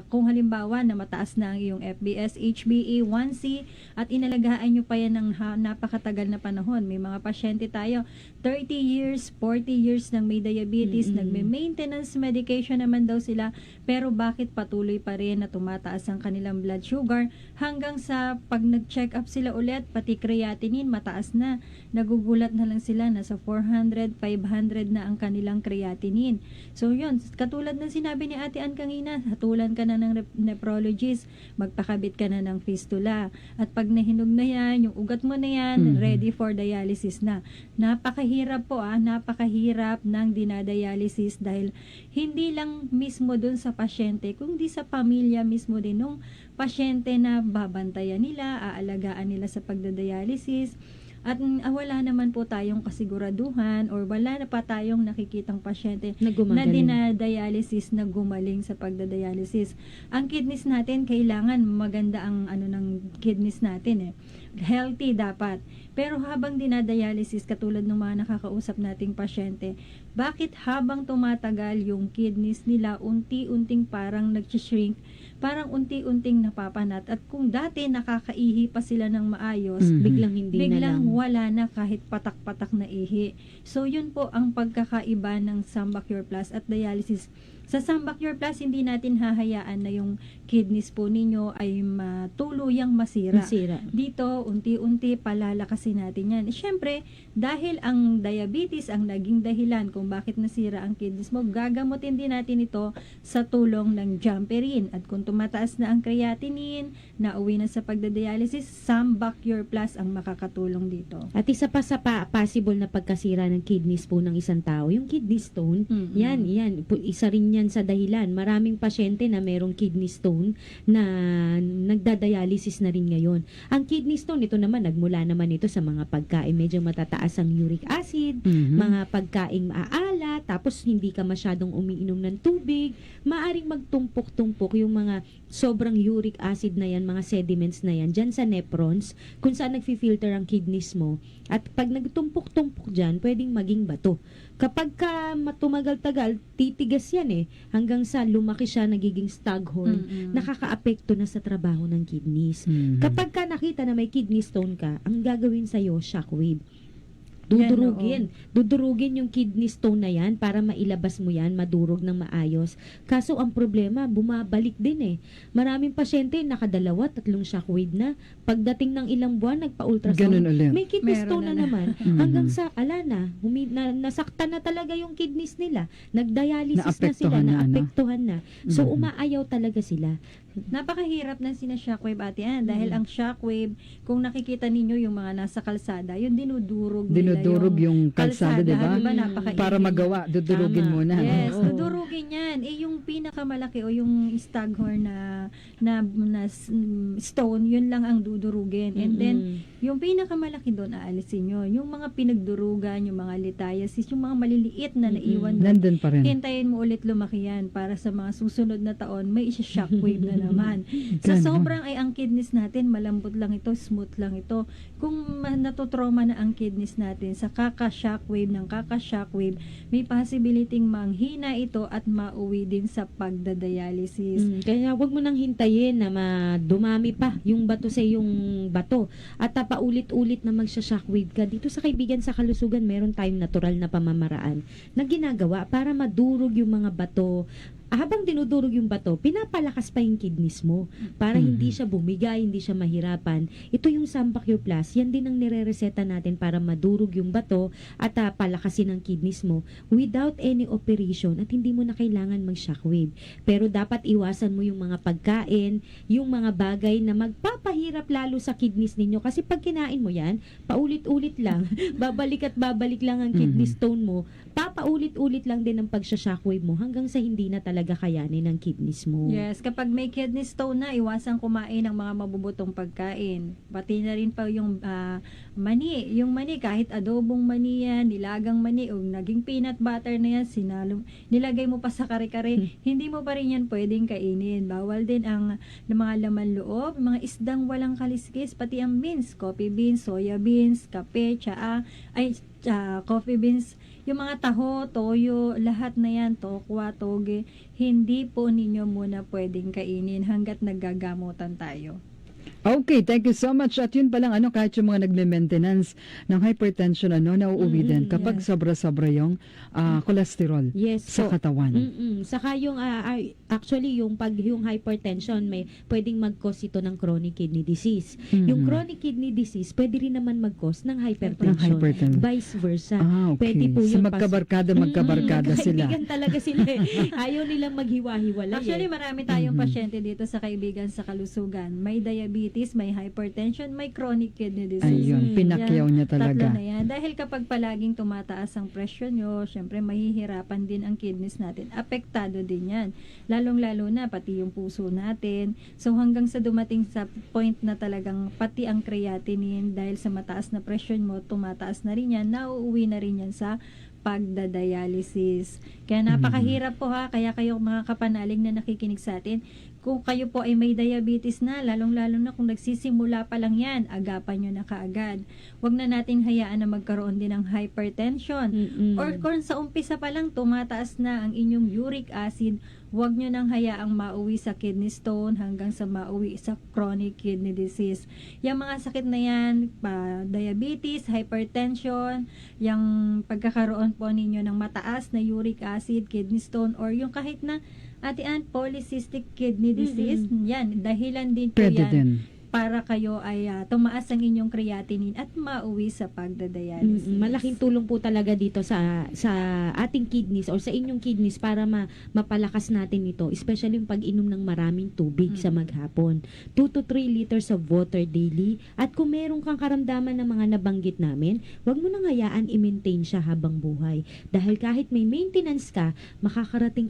kung halimbawa na mataas na ang iyong FBS, HbA1c at inalagaan nyo pa yan ng napakatagal na panahon. May mga pasyente tayo, 30 years, 40 years nang may diabetes, nagme-maintenance medication naman daw sila, pero bakit patuloy pa rin na tumataas ang kanilang blood sugar hanggang sa pag nag-check up sila ulit, pati creatinine mataas na. Nagugulat na lang sila na sa 400, 500 na ang kanilang creatinine. So yun, katulad ng sinabi ni Ate Ann kanina, hatulan ka na ng nephrologist, magpakabit ka na ng fistula. At pag nahinog na yan, yung ugat mo na yan, ready for dialysis na. Napakahirap po napakahirap ng dinadialysis dahil hindi lang mismo dun sa pasyente, kundi sa pamilya mismo din nung pasyente na babantayan nila, aalagaan nila sa pagdadialysis. At wala naman po tayong kasiguraduhan or wala na pa tayong nakikitang pasyente na dinadialysis na gumaling sa pagdadialysis. Ang kidneys natin, kailangan maganda ang ng kidneys natin healthy dapat. Pero habang dinadialysis, katulad ng mga nakakausap nating pasyente, bakit habang tumatagal yung kidneys nila, unti-unting parang nag-shrink, parang unti-unting napapanat. At kung dati nakakaihi pa sila ng maayos, biglang wala na kahit patak-patak na ihi. So yun po ang pagkakaiba ng Samba Cure Plus at dialysis. Sa Samba Cure Plus, hindi natin hahayaan na yung kidneys po ninyo ay tuluyang masira. Dito, unti-unti palalakasin natin yan. Siyempre, dahil ang diabetes ang naging dahilan kung bakit nasira ang kidneys mo, gagamutin din natin ito sa tulong ng Jumperin. At kung tumataas na ang creatinine, nauwi na sa pagdadialysis, Samba Cure Plus ang makakatulong dito. At isa pa sa possible na pagkasira ng kidneys po ng isang tao, yung kidney stone, yan, isa rin yan sa dahilan. Maraming pasyente na merong kidney stone na nagdadialysis na rin ngayon. Ang kidney stone, ito naman, nagmula naman ito sa mga pagkain. Medyo matataas ang uric acid, mga pagkain maalat, tapos hindi ka masyadong umiinom ng tubig, maaring magtumpok-tumpok yung mga sobrang uric acid na yan, mga sediments na yan, dyan sa nephrons, kung saan nagfi-filter ang kidneys mo. At pag nagtumpok-tumpok dyan, pwedeng maging bato. Kapag ka tumagal-tagal, titigas yan hanggang sa lumaki siya, nagiging staghorn, nakakaapekto na sa trabaho ng kidneys. Kapag ka nakita na may kidney stone ka, ang gagawin sa'yo, shockwave. Dudurugin yung kidney stone na yan para mailabas mo yan, madurog ng maayos. Kaso ang problema, bumabalik din Maraming pasyente, nakadalawa, 3 shockwave na. Pagdating ng ilang buwan, nagpa-ultrasound. May kidney stone na naman. Hanggang sa, nasaktan na talaga yung kidneys nila. Nagdialysis na sila, naapektuhan na. So, umaayaw talaga sila. Napakahirap ng sina-shockwave, Ate Ann, dahil ang shockwave, kung nakikita ninyo yung mga nasa kalsada, yung dinudurog yung kalsada, diba? Para magawa, dudurugin muna. Yes, dudurugin yan. Yung pinakamalaki o yung staghorn na stone, yun lang ang dudurugin. And then, yung pinakamalaki doon, aalisin nyo. Yung mga pinagdurugan, yung mga lithiasis, yung mga maliliit na naiwan doon. Nandun pa rin. Hintayin mo ulit lumaki yan para sa mga susunod na taon, may isa-shockwave na naman. Sa sobrang ay ang kidneys natin, malambot lang ito, smooth lang ito. Kung natutroma na ang kidneys natin sa kaka-shockwave, may possibility manghina ito at mauwi din sa pagdadialysis. Kaya wag mo nang hintayin na dumami pa yung bato sa yung bato at paulit-ulit na magsha-shockwave ka. Dito sa Kaibigan sa Kalusugan, meron tayong natural na pamamaraan na ginagawa para madurog yung mga bato, habang dinudurog yung bato, pinapalakas pa yung kidneys mo para hindi siya bumigay, hindi siya mahirapan. Ito yung Sambacure Plus, yan din ang nire-reseta natin para madurog yung bato at palakasin ang kidneys mo without any operation at hindi mo na kailangan mag-shockwave. Pero dapat iwasan mo yung mga pagkain, yung mga bagay na magpapahirap lalo sa kidneys ninyo kasi pag kinain mo yan, paulit-ulit lang, babalik at babalik lang ang kidney stone mo, papaulit-ulit lang din ang pag-shockwave mo hanggang sa hindi na talaga kayanin ng kidneys mo. Yes, kapag may kidney stone na, iwasan kumain ng mga mabubutong pagkain. Pati na rin pa yung mani. Yung mani, kahit adobong mani yan, nilagang mani, o naging peanut butter na yan, nilagay mo pa sa kare-kare, hindi mo pa rin yan pwedeng kainin. Bawal din ang mga laman loob, mga isdang walang kaliskis, pati ang beans, coffee beans, soya beans, kape, coffee beans, yung mga taho, toyo, lahat na yan, tokwa, toge, hindi po ninyo muna pwedeng kainin hanggat naggagamutan tayo. Okay, thank you so much. At yun palang kahit yung mga nagme-maintenance ng hypertension nauuwi din kapag sobra-sobra yung cholesterol sa katawan. Saka yung actually yung hypertension may pwedeng mag-cause ito ng chronic kidney disease. Yung chronic kidney disease pwede rin naman mag-cause ng hypertension. Vice versa. Okay. Pwede po So yung magkabarkada sila. Kaibigan talaga sila. Ayaw nilang maghiwa-hiwalay. Actually, marami tayong pasyente dito sa Kaibigan sa Kalusugan. May diabetes, may hypertension, may chronic kidney disease. Ayun, pinakyaw niya talaga. Tatlo na yan. Dahil kapag palaging tumataas ang presyon nyo, syempre mahihirapan din ang kidneys natin. Apektado din yan. Lalong-lalo na pati yung puso natin. So hanggang sa dumating sa point na talagang pati ang creatinine dahil sa mataas na presyon mo, tumataas na rin yan, nauuwi na rin yan sa pagdadialysis. Kaya napakahirap po kaya kayo mga kapanalig na nakikinig sa atin, kung kayo po ay may diabetes na, lalong-lalo na kung nagsisimula pa lang yan, agapan nyo na kaagad. Huwag na natin hayaan na magkaroon din ng hypertension. Or kung sa umpisa pa lang tumataas na ang inyong uric acid, huwag nyo nang hayaang mauwi sa kidney stone hanggang sa mauwi sa chronic kidney disease. Yung mga sakit na yan, diabetes, hypertension, yung pagkakaroon po ninyo ng mataas na uric acid, kidney stone, or yung kahit na polycystic kidney disease, yan, dahilan din po Pwede yan din. para kayo ay tumaas ang inyong creatinine at mauwi sa pagdadialysis. Malaking tulong po talaga dito sa ating kidneys or sa inyong kidneys para mapalakas natin ito, especially yung pag-inom ng maraming tubig sa maghapon. 2 to 3 liters of water daily. At kung meron kang karamdaman ng mga nabanggit namin, huwag mo nang hayaan i-maintain siya habang buhay. Dahil kahit may maintenance ka, makakarating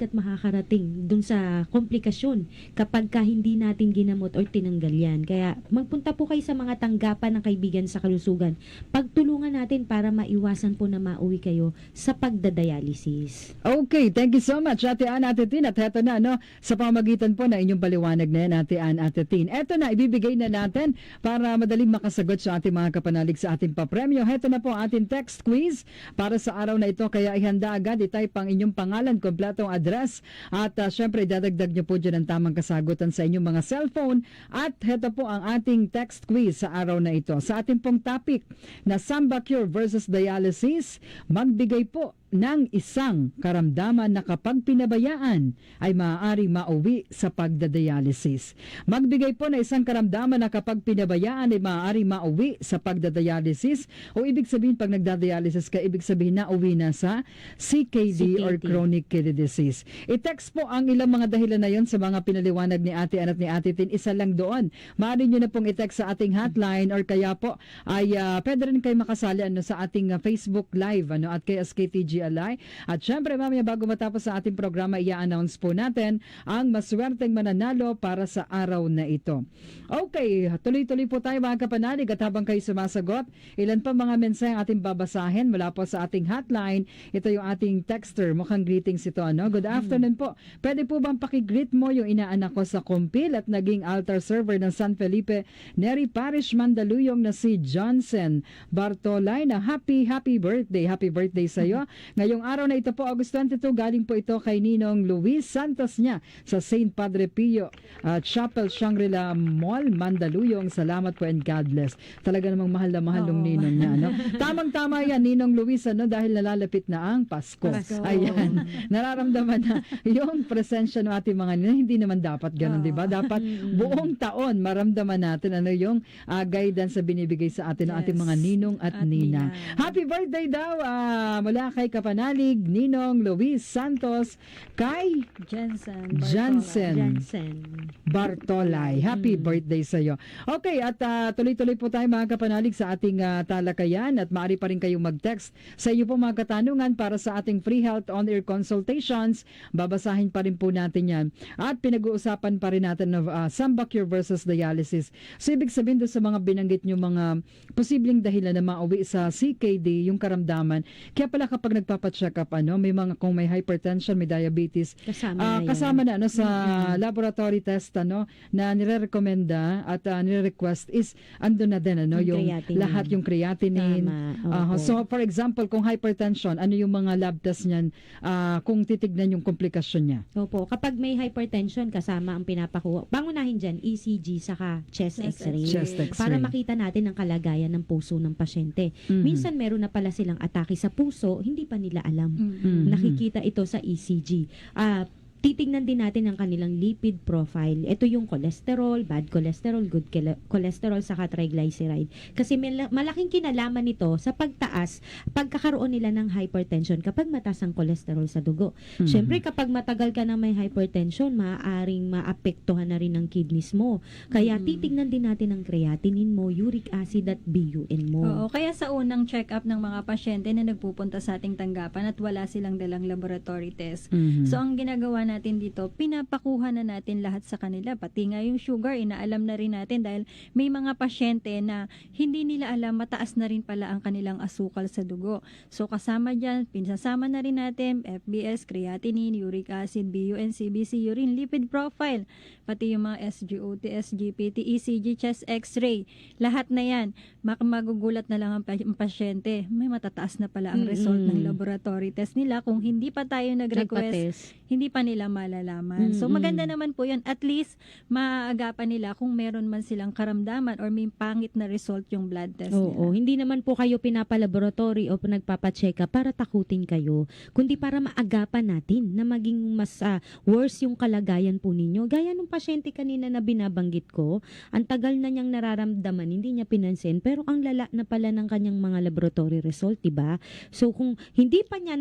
dun sa komplikasyon kapag hindi natin ginamot or tinanggal yan. Kaya magpunta po kayo sa mga tanggapan ng Kaibigan sa Kalusugan. Pagtulungan natin para maiwasan po na mauwi kayo sa pagdadialysis. Okay, thank you so much, Ate Ann, Ate Tin. At heto na, sa pamamagitan po na inyong paliwanag na yan, Ate Ann, Ate Tin. Eto na, ibibigay na natin para madaling makasagot sa ating mga kapanalig sa ating papremyo. Heto na po ang ating text quiz para sa araw na ito. Kaya ihanda agad, itype ang inyong pangalan, kompletong address. At syempre, dadagdag nyo po dyan ang tamang kasagutan sa inyong mga cellphone. At heto po ang ating text quiz sa araw na ito. Sa ating pong topic na Sambacure versus dialysis, magbigay po ng isang karamdaman na kapag pinabayaan ay maaaring mauwi sa pagdadialysis. Magbigay po na isang karamdaman na kapag pinabayaan ay maaaring mauwi sa pagdadialysis, o ibig sabihin pag nagdadialysis ka, ibig sabihin na uwi na sa CKD or chronic kidney disease. I-text po ang ilang mga dahilan na yon sa mga pinaliwanag ni Ate Ann at ni Ate Tin. Isa lang doon. Maaari nyo na pong i-text sa ating hotline or kaya po ay pwede rin kayo makasali sa ating Facebook Live at kay SKTG Alay. At syempre mamaya bago matapos sa ating programa, i-announce po natin ang maswerteng mananalo para sa araw na ito. Okay, tuloy-tuloy po tayo mga kapanalig at habang kayo sumasagot, ilan pa mga mensahe ang ating babasahin mula po sa ating hotline. Ito yung ating texter. Mukhang greetings ito. Good afternoon po. Pwede po bang pakigreet mo yung inaanak ko sa Kumpil at naging altar server ng San Felipe Neri Parish Mandaluyong na si Johnson Bartolay na happy birthday. Happy birthday sa iyo. Ngayong araw na ito po, August 22, galing po ito kay Ninong Luis Santos niya sa St. Padre Pio Chapel, Shangri-La Mall, Mandaluyong. Salamat po and God bless. Talaga namang mahal na mahal ng ninong niya. No? Tamang-tama yan, Ninong Luis, dahil nalalapit na ang Pasko. Ayan, nararamdaman na yung presensya ng ating mga ninong. Hindi naman dapat ganun, di ba? Dapat buong taon maramdaman natin yung guidance na binibigay sa atin ng ating mga ninong at nina. Happy birthday daw mula kay Kapanalig, Ninong Luis Santos, kay Jansen Bartolay. Happy birthday sa iyo. Okay, at tuloy-tuloy po tayo mga kapanalig sa ating talakayan at maaari pa rin kayong mag-text sa iyo po mga katanungan para sa ating free health on-air consultations. Babasahin pa rin po natin yan. At pinag-uusapan pa rin natin of Sambacure versus dialysis. So ibig sabihin doon sa mga binanggit nyo mga posibleng dahilan na mauwi sa CKD, yung karamdaman. Kaya pala kapag nagpapacheck up, may mga kung may hypertension, may diabetes, kasama na sa laboratory test na nire-recommenda at nire-request is andun na din yung creatinine. lahat yung creatinine. So for example, kung hypertension, ano yung mga lab test niyan kung titignan yung komplikasyon niya? Opo, kapag may hypertension, kasama ang pinapakuha. Pangunahin dyan, ECG saka chest x-ray. Chest x-ray. Para makita natin ang kalagayan ng puso ng pasyente. Minsan meron na pala silang atake sa puso, hindi pa nila alam. Nakikita ito sa ECG. Titingnan din natin ang kanilang lipid profile. Ito yung cholesterol, bad cholesterol, good cholesterol, saka triglyceride. Kasi malaking kinalaman nito sa pagkakaroon nila ng hypertension kapag mataas ang cholesterol sa dugo. Siyempre, kapag matagal ka na may hypertension, maaaring maapektuhan na rin ang kidneys mo. Kaya titingnan din natin ang creatinine mo, uric acid at BUN mo. Oo, kaya sa unang check-up ng mga pasyente na nagpupunta sa ating tanggapan at wala silang dalang laboratory test. So, ang ginagawa natin dito, pinapakuha na natin lahat sa kanila. Pati nga yung sugar, inaalam na rin natin dahil may mga pasyente na hindi nila alam mataas na rin pala ang kanilang asukal sa dugo. So kasama dyan, pinsasama na rin natin FBS, creatinine, uric acid, BUN, CBC, urine, lipid profile, pati yung mga SGOT, SGPT, ECG, chest x-ray. Lahat na yan. Magugulat na lang ang pasyente. May matataas na pala ang result ng laboratory test nila. Kung hindi pa tayo nag-request, hindi pa nila malalaman. So maganda naman po yun. At least maaagapan nila kung meron man silang karamdaman or may pangit na result yung blood test nila. Oo, hindi naman po kayo pinapalaboratory o nagpapacheck up para takutin kayo, kundi para maagapan natin na maging mas worse yung kalagayan po ninyo. Gaya nung pasyente kanina na binabanggit ko, ang tagal na niyang nararamdaman, hindi niya pinansin, pero ang lala na pala ng kanyang mga laboratory result, diba? So kung hindi pa siya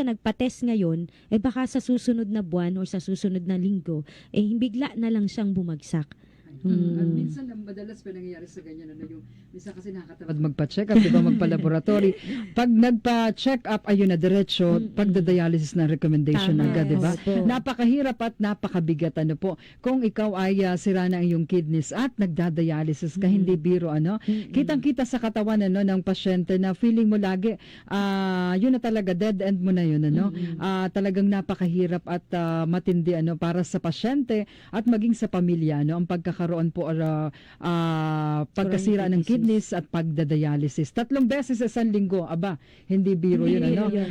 nagpa-test ngayon, baka sa susunod na buwan o sa susunod na linggo, bigla na lang siyang bumagsak. At minsan, madalas pa nangyayari sa ganyan, yung minsan kasi nakakatamad magpa-check up, diba, magpa-laboratory. Pag nagpa-check up, ayun na, diretso, pagda-dialysis na recommendation agad, diba? Napakahirap at napakabigat, po. Kung ikaw ay sira na ang iyong kidneys at nagda-dialysis ka, hindi biro, kitang-kita sa katawan, ng pasyente na feeling mo lagi, yun na talaga, dead end mo na yun, talagang napakahirap at matindi, para sa pasyente at maging sa pamilya, ang pagkakaroon po pagkasira ng kidneys at pagdadialysis. 3 beses sa isang linggo. Aba, hindi biro yun.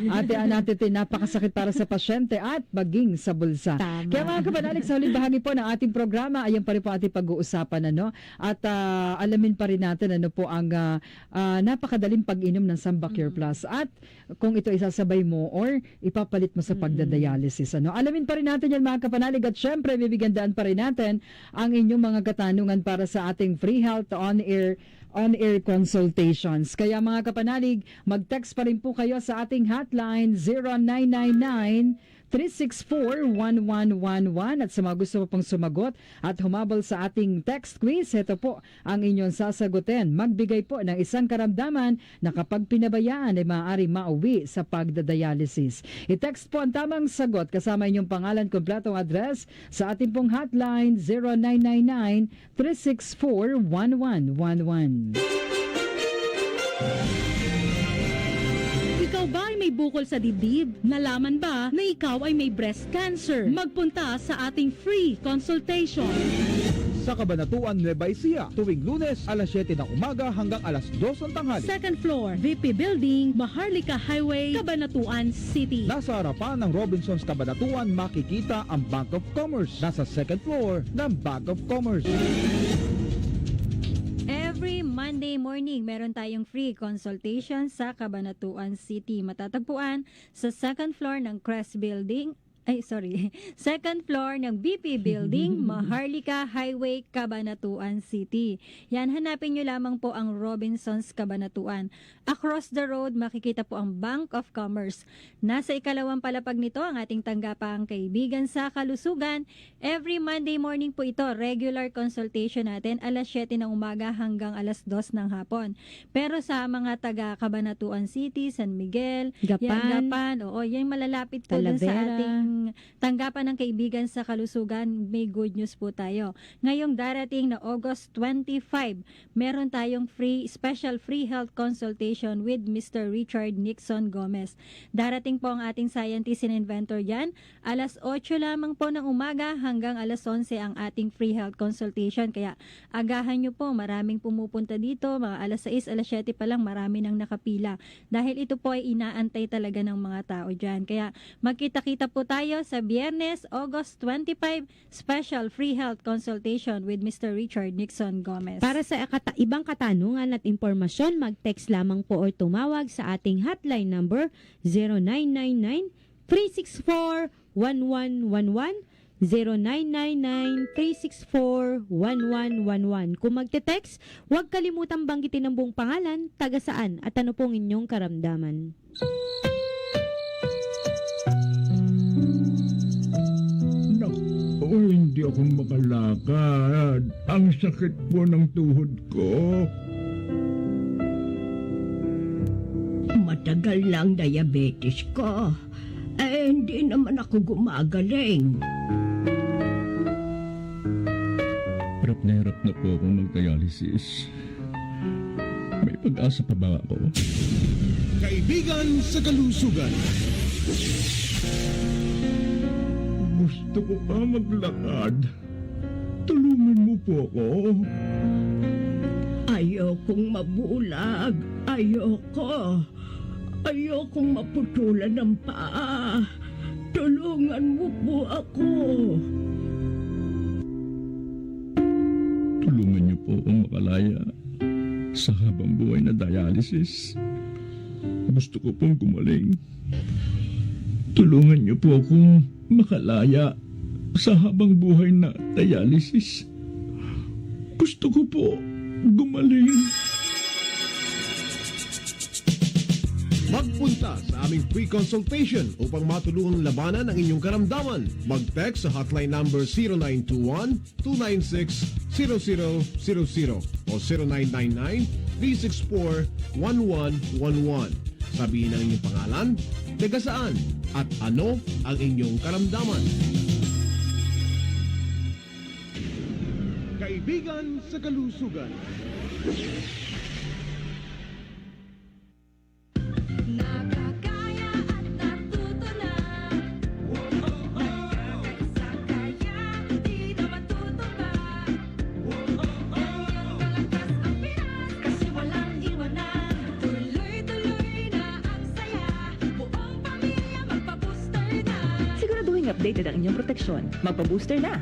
Ate natin, napakasakit para sa pasyente at maging sa bulsa. Tama. Kaya mga kapanalig, sa huling bahagi po ng ating programa, ayan pa rin po ating pag-uusapan. At alamin pa rin natin po ang napakadaling pag-inom ng Sambacure Plus. At kung ito isasabay mo or ipapalit mo sa pagdadialysis. Alamin pa rin natin yan mga kapanalig at syempre bibigyan daan pa rin natin ang inyong mga katanungan para sa ating free health on-air consultations. Kaya mga kapanalig, mag-text pa rin po kayo sa ating hotline 0999-364-1111 at sa mga gusto po pong sumagot at humabol sa ating text quiz, ito po ang inyong sasagutin. Magbigay po ng isang karamdaman na kapag pinabayaan ay maaari mauwi sa pagdadialysis. I-text po ang tamang sagot kasama inyong pangalan, kompletong address sa ating pong hotline 0999-364-1111. Ikaw ba ay may bukol sa dibdib? Nalaman ba na ikaw ay may breast cancer? Magpunta sa ating free consultation. sa Cabanatuan, Nueva Ecija tuwing Lunes alas 7 ng umaga hanggang alas 2 ng tanghali. Second floor, VP Building, Maharlika Highway, Cabanatuan City. Nasa harapan ng Robinsons Cabanatuan makikita ang Bank of Commerce. Nasa second floor ng Bank of Commerce. Every Monday morning, meron tayong free consultation sa Cabanatuan City. Matatagpuan sa second floor ng Crest Building. Second floor ng BP Building, Maharlika Highway, Cabanatuan City. Yan, hanapin nyo lamang po ang Robinsons Cabanatuan. Across the road, makikita po ang Bank of Commerce. Nasa ikalawang palapag nito ang ating tanggapang kaibigan sa kalusugan. Every Monday morning po ito, regular consultation natin, alas 7 ng umaga hanggang alas 2 ng hapon. Pero sa mga taga Cabanatuan City, San Miguel, Gapan, oo, yan malalapit po dun sa Talavera. ating tanggapan ng kaibigan sa kalusugan. May good news po tayo. Ngayong darating na August 25, meron tayong special free health consultation with Mr. Richard Nixon Gomez. Darating po ang ating scientist and inventor yan. Alas 8 lamang po ng umaga hanggang alas 11 ang ating free health consultation. Kaya agahan nyo po, maraming pumupunta dito. Mga alas 6, alas 7 pa lang marami nang nakapila. Dahil ito po ay inaantay talaga ng mga tao dyan. Kaya magkita-kita po tayo sa Biyernes, August 25, special free health consultation with Mr. Richard Nixon Gomez. Para sa ibang katanungan at impormasyon, mag-text lamang po or tumawag sa ating hotline number 0999-364-1111, 0999-364-1111. Kung magte-text, huwag kalimutang banggitin ang buong pangalan, taga saan at ano pong inyong karamdaman. Oo, hindi ako makalakad. Ang sakit po ng tuhod ko. Matagal lang diabetes ko. Hindi naman ako gumagaling. Hirap na po akong mag-dialysis. May pag-asa pa ba ako? Kaibigan sa kalusugan. Gusto ko pa maglakad. Tulungan mo po ako. Ayokong mabulag. Ayokong maputulan ng paa. Tulungan mo po ako. Tulungan niyo po akong makalaya sa habang buhay na dialysis. Gusto ko pong gumaling. Tulungan niyo po akong makalaya sa habang buhay na dialysis. Gusto ko po gumaling. Magpunta sa aming free consultation upang matulungang labanan ang inyong karamdaman. Mag-text sa hotline number 0921-296-0000 o 0999-364-1111. Sabihin ang inyong pangalan, taga saan, at ano ang inyong karamdaman. Kaibigan sa kalusugan. Updated ang inyong proteksyon. Magpa-booster na!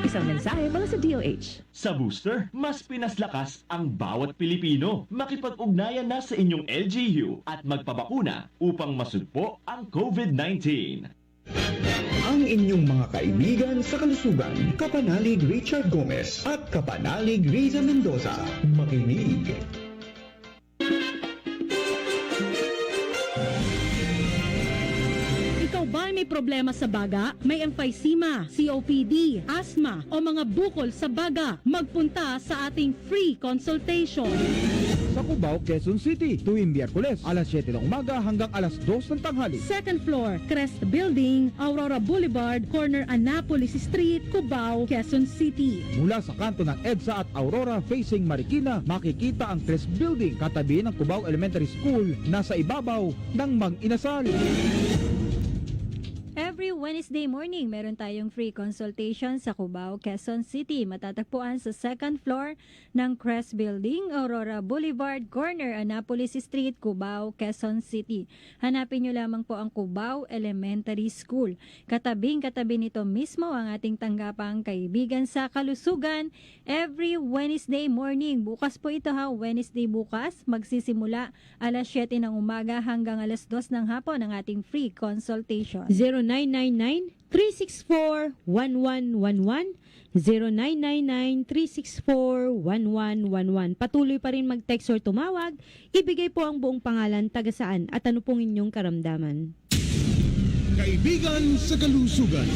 Isang mensahe mula sa DOH. Sa booster, mas pinaslakas ang bawat Pilipino. Makipag-ugnayan na sa inyong LGU at magpabakuna upang masugpo ang COVID-19. Ang inyong mga kaibigan sa kalusugan, Kapanalig Richard Gomez at Kapanalig Riza Mendoza. Makinig. Ikaw ba may problema sa baga? May emphysema, COPD, asthma o mga bukol sa baga? Magpunta sa ating free consultation. Sa Cubao, Quezon City tuwing Miyerkules alas 7 ng umaga hanggang alas 2 ng tanghali. Second floor, Crest Building, Aurora Boulevard, corner Annapolis Street, Cubao, Quezon City. Mula sa kanto ng EDSA at Aurora facing Marikina, makikita ang Crest Building katabi ng Cubao Elementary School na sa ibabaw ng Mang Inasal. Every Wednesday morning, meron tayong free consultation sa Cubao, Quezon City. Matatagpuan sa second floor ng Crest Building, Aurora Boulevard, corner Annapolis Street, Cubao, Quezon City. Hanapin nyo lamang po ang Cubao Elementary School. Katabing-katabi nito mismo ang ating tanggapang kaibigan sa kalusugan. Every Wednesday morning. Bukas po ito ha, Wednesday bukas. Magsisimula alas 7 ng umaga hanggang alas 2 ng hapon ang ating free consultation. 0999-364-1111, 0999-364-1111. Patuloy pa rin mag-text or tumawag. Ibigay po ang buong pangalan, taga saan, at ano pong inyong karamdaman. Kaibigan sa kalusugan.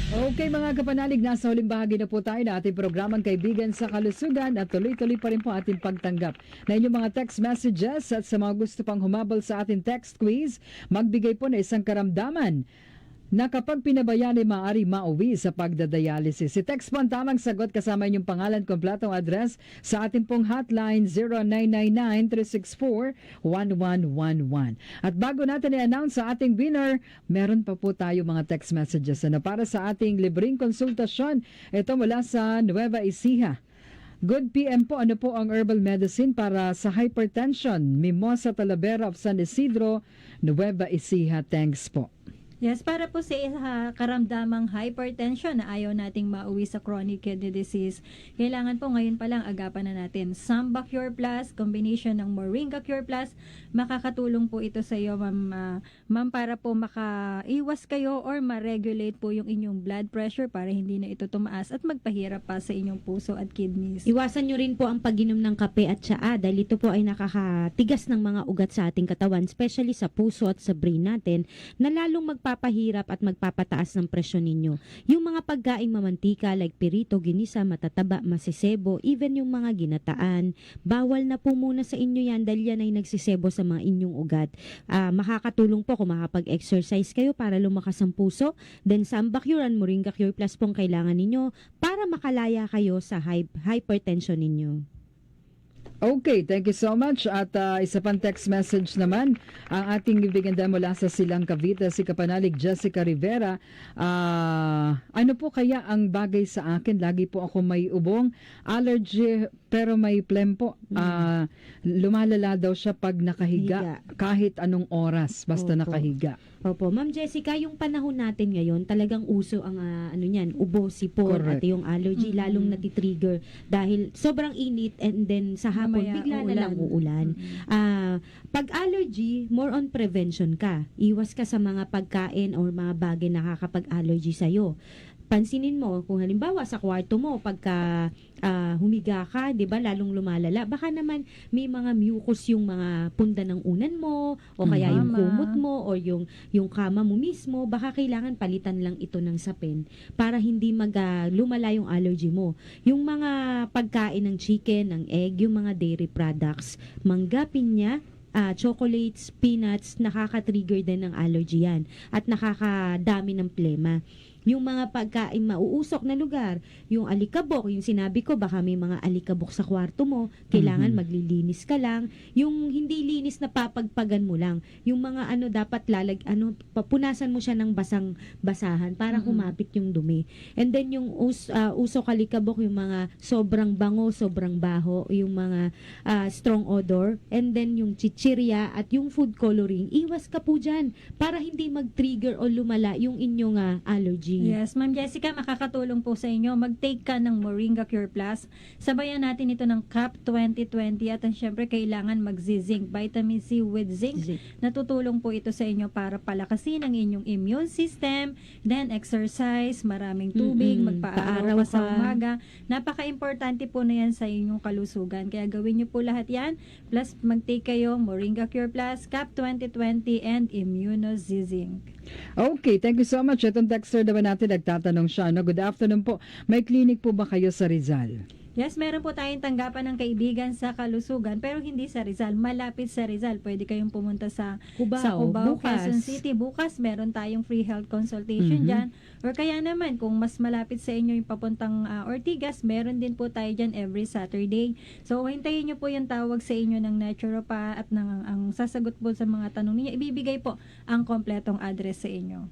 Okay mga kapanalig, nasa huling bahagi na po tayo na ating programang Kaibigan sa Kalusugan at tuloy-tuloy pa rin po ating pagtanggap na inyong mga text messages at sa mga gusto pang humabol sa ating text quiz, magbigay po na isang karamdaman na kapag pinabayaan ay maaari mauwi sa pagdadialysis. Si text po ang tamang sagot kasama inyong pangalan, kompletong address sa ating pong hotline 0999-364-1111. At bago natin i-announce sa ating winner, meron pa po tayo mga text messages na para sa ating libreng konsultasyon. Ito mula sa Nueva Ecija. Good PM po, ano po ang herbal medicine para sa hypertension? Mimosa Talavera of San Isidro, Nueva Ecija. Thanks po. Yes, para po sa karamdamang hypertension na ayaw nating mauwi sa chronic kidney disease, kailangan po ngayon pa lang agapan na natin Samba Cure Plus, combination ng Moringa Cure Plus. Makakatulong po ito sa iyo, ma'am, para po makaiwas kayo or ma-regulate po yung inyong blood pressure para hindi na ito tumaas at magpahirap pa sa inyong puso at kidneys. Iwasan nyo rin po ang pag-inom ng kape at tsaa dahil ito po ay nakakatigas ng mga ugat sa ating katawan, especially sa puso at sa brain natin, na lalong magpapahirap at magpapataas ng presyon ninyo. Yung mga pagkaing mamantika like pirito, ginisa, matataba, masisebo, even yung mga ginataan, bawal na po muna sa inyo yan dahil yan ay nagsisebo sa mga inyong ugat. Makakatulong po kung makapag-exercise kayo para lumakas ang puso. Then Samba Cure and Moringa Cure Plus pong kailangan ninyo para makalaya kayo sa hypertension ninyo. Okay, thank you so much. At isa pang text message naman, ang ating bibigyan mula sa Silang Cavite, si Kapanalig Jessica Rivera. Ano po kaya ang bagay sa akin? Lagi po ako may ubong, allergy, pero may phlegm po. Lumalala daw siya pag nakahiga, kahit anong oras, basta nakahiga. Opo, Ma'am Jessica, yung panahon natin ngayon, talagang uso ang ubo, sipon, at yung allergy, lalong natitrigger dahil sobrang init and then sa hapon, bigla na lang uulan. Pag allergy, more on prevention ka. Iwas ka sa mga pagkain or mga bagay na nakakapag-allergy sa'yo. Pansinin mo, kung halimbawa sa kwarto mo, pagka humiga ka, di ba, lalong lumalala. Baka naman may mga mucus yung mga punda ng unan mo, o kaya yung kumot mo, o yung kama mo mismo. Baka kailangan palitan lang ito ng sapin para hindi lumala yung allergy mo. Yung mga pagkain ng chicken, ng egg, yung mga dairy products, mangga, pinya, chocolates, peanuts, nakaka-trigger din ng allergy yan at nakakadami ng plema. Yung mga pagkain mauusok na lugar, yung alikabok, yung sinabi ko, baka may mga alikabok sa kwarto mo, kailangan maglilinis ka lang. Yung hindi linis na papagpagan mo lang. Yung mga dapat papunasan mo siya ng basahan para kumapit yung dumi. And then yung usok alikabok, yung mga sobrang bango, sobrang baho, yung mga strong odor, and then yung chichirya at yung food coloring, iwas ka po dyan para hindi mag-trigger o lumala yung inyong allergy. Yes, Ma'am Jessica, makakatulong po sa inyo. Mag-take ka ng Moringa Cure Plus. Sabayan natin ito ng CAP 2020 at syempre kailangan mag-zinc, vitamin C with zinc. Natutulong po ito sa inyo para palakasin ang inyong immune system, then exercise, maraming tubig, magpa-araw pa sa umaga. Napaka-importante po na yan sa inyong kalusugan. Kaya gawin niyo po lahat yan. Plus, mag-take kayo Moringa Cure Plus, CAP 2020 and Immuno-Zinc. Okay, thank you so much. Itong texter naman natin, nagtatanong siya. Good afternoon po. May clinic po ba kayo sa Rizal? Yes, meron po tayong tanggapan ng kaibigan sa Kalusugan pero hindi sa Rizal. Malapit sa Rizal. Pwede kayong pumunta sa Cubao, bukas. Quezon City. Bukas meron tayong free health consultation dyan. Or kaya naman, kung mas malapit sa inyo yung papuntang Ortigas, meron din po tayo dyan every Saturday. So, hintayin nyo po yung tawag sa inyo ng naturopath at ang sasagot po sa mga tanong ninyo. Ibibigay po ang kompletong address sa inyo.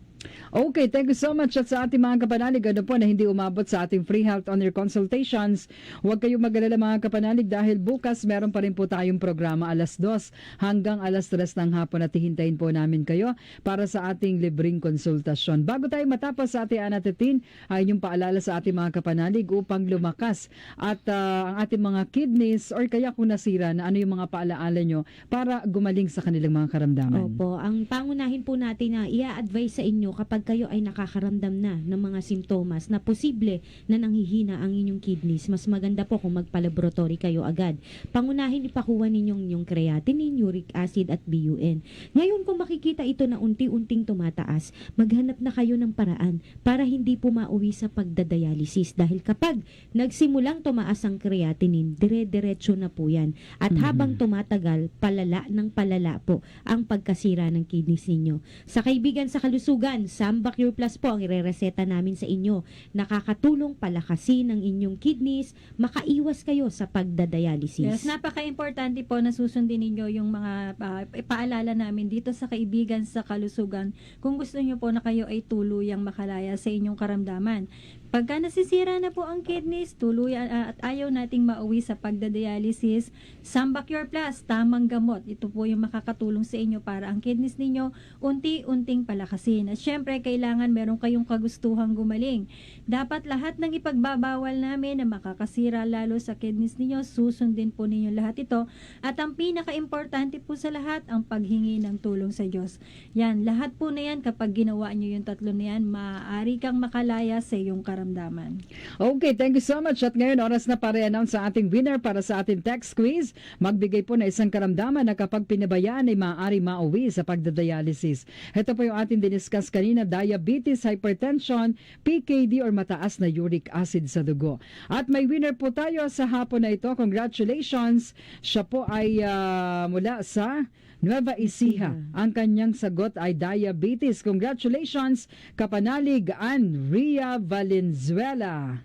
Okay, thank you so much. At sa ating mga kapanalig, ano po na hindi umabot sa ating free health on your consultations, huwag kayong mag-alala mga kapanalig dahil bukas meron pa rin po tayong programa alas 2 hanggang alas 3 ng hapon at hihintayin po namin kayo para sa ating libreng konsultasyon. Bago tayo matapos sa ating anatitin, ay yung paalala sa ating mga kapanalig upang lumakas at ang ating mga kidneys or kaya kung nasira na ano yung mga paalaala nyo para gumaling sa kanilang mga karamdaman. Opo, ang pangunahin po natin na i-advise sa inyo kapag kayo ay nakakaramdam na ng mga simptomas na posible na nanghihina ang inyong kidneys, mas maganda po kung magpa-laboratory kayo agad. Pangunahin ipakuha ninyong yung creatinine, uric acid at BUN. Ngayon kung makikita ito na unti-unting tumataas, maghanap na kayo ng paraan para hindi po mauwi sa pagdadialysis dahil kapag nagsimulang tumaas ang creatinine, dire-diretso na po yan. At habang tumatagal, palala ng palala po ang pagkasira ng kidneys ninyo. Sa kaibigan sa Kalusugan, Samba Cure Plus po ang irereseta namin sa inyo. Nakakatulong palakasin ang inyong kidneys, makaiwas kayo sa pagdadialysis. Yes, napaka-importante po na susundin ninyo yung mga paalala namin dito sa kaibigan sa Kalusugan kung gusto nyo po na kayo ay tuluyang makalaya sa inyong karamdaman. Pagka nasisira na po ang kidneys, tuluyan at ayaw nating mauwi sa pagdadialysis, Samba Cure Plus, tamang gamot. Ito po yung makakatulong sa inyo para ang kidneys ninyo unti-unting palakasin. At syempre, kailangan meron kayong kagustuhang gumaling. Dapat lahat ng ipagbabawal namin na makakasira lalo sa kidneys ninyo, susundin po ninyo lahat ito. At ang pinaka-importante po sa lahat, ang paghingi ng tulong sa Diyos. Yan, lahat po na yan, kapag ginawa nyo yung tatlo na yan, maaari kang makalaya sa iyong karamdaman. Okay, thank you so much. At ngayon, oras na para i-announce sa ating winner para sa ating text quiz. Magbigay po na isang karamdaman na kapag pinabayaan ay maaari mauwi sa pagdadialysis. Ito po yung ating diniscuss kanina, diabetes, hypertension, PKD or mataas na uric acid sa dugo. At may winner po tayo sa hapon na ito. Congratulations! Siya po ay mula sa Nueva Ecija. Ang kanyang sagot ay diabetes. Congratulations, kapanalig Ria Valenzuela.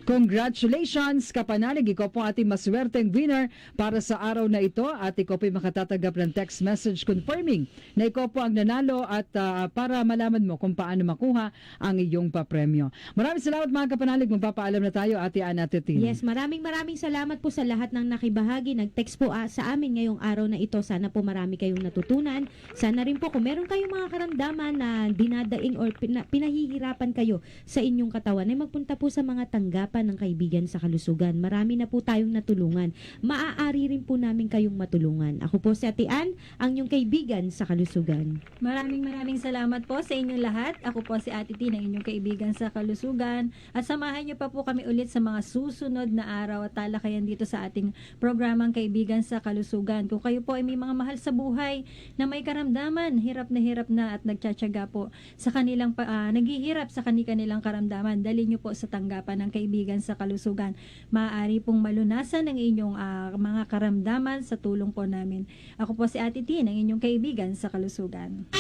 Congratulations, kapanalig. Ikaw po ating maswerteng winner para sa araw na ito at ikaw po makatatanggap ng text message confirming na ikaw po ang nanalo at para malaman mo kung paano makuha ang iyong papremyo. Maraming salamat mga kapanalig. Magpapaalam na tayo, Ate Ana Titin. Yes, maraming salamat po sa lahat ng nakibahagi. Nag-text po sa amin ngayong araw na ito. Sana po marami kayong natutunan. Sana rin po kung meron kayong mga karamdaman na dinadaing or pinahihirapan kayo sa inyong katawan, ay magpunta po sa mga tanggapan ng kaibigan sa Kalusugan. Marami na po tayong natulungan. Maaari rin po namin kayong matulungan. Ako po si Ate Ann, ang inyong kaibigan sa Kalusugan. Maraming salamat po sa inyong lahat. Ako po si Ate Tin, ang inyong kaibigan sa Kalusugan. At samahan niyo pa po kami ulit sa mga susunod na araw at talakayan dito sa ating programang Kaibigan sa Kalusugan. Kung kayo po ay may mga mahal sa buhay na may karamdaman, hirap na at nagtsatsaga po sa kanilang naghihirap sa kanilang karamdaman, dali niyo po sa tanggapan ng Kaibigan sa Kalusugan. Maaari pong malunasan ang inyong mga karamdaman sa tulong po namin. Ako po si Ate Tin, ang inyong kaibigan sa Kalusugan.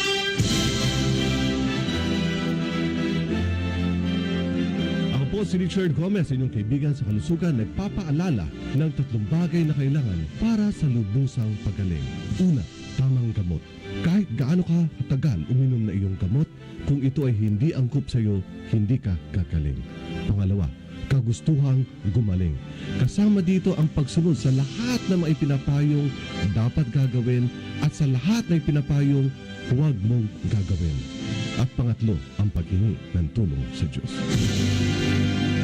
Ako po si Richard Gomez, inyong kaibigan sa Kalusugan, nagpapaalala ng 3 bagay na kailangan para sa lubusang pagaling. Una, tamang gamot. Kahit gaano ka katagal uminom na iyong gamot, kung ito ay hindi angkop sa iyo, hindi ka gagaling. Pangalawa, kagustuhang gumaling. Kasama dito ang pagsunod sa lahat na mga ipinapayong dapat gagawin at sa lahat na ipinapayong huwag mong gagawin. At pangatlo, ang paghingi ng tulong sa Diyos.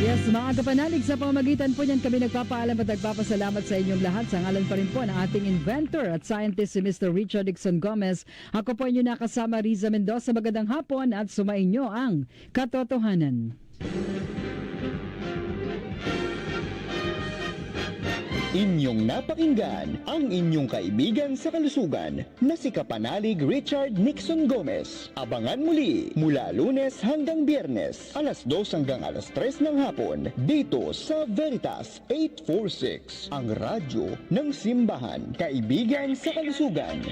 Yes, mga kapanalig, sa pamamagitan po niyan kami nagpapaalam at nagpapasalamat sa inyong lahat. Sa ngalan pa rin po ng ating inventor at scientist si Mr. Richard Dixon Gomez. Ako po inyo nakasama, Riza Mendoza. Magandang hapon at sumainyo ang katotohanan. Inyong napakinggan ang inyong kaibigan sa kalusugan na si Kapanalig Richard Nixon Gomez. Abangan muli mula Lunes hanggang Biyernes, alas 2 hanggang alas 3 ng hapon dito sa Veritas 846, ang radyo ng simbahan, kaibigan sa kalusugan.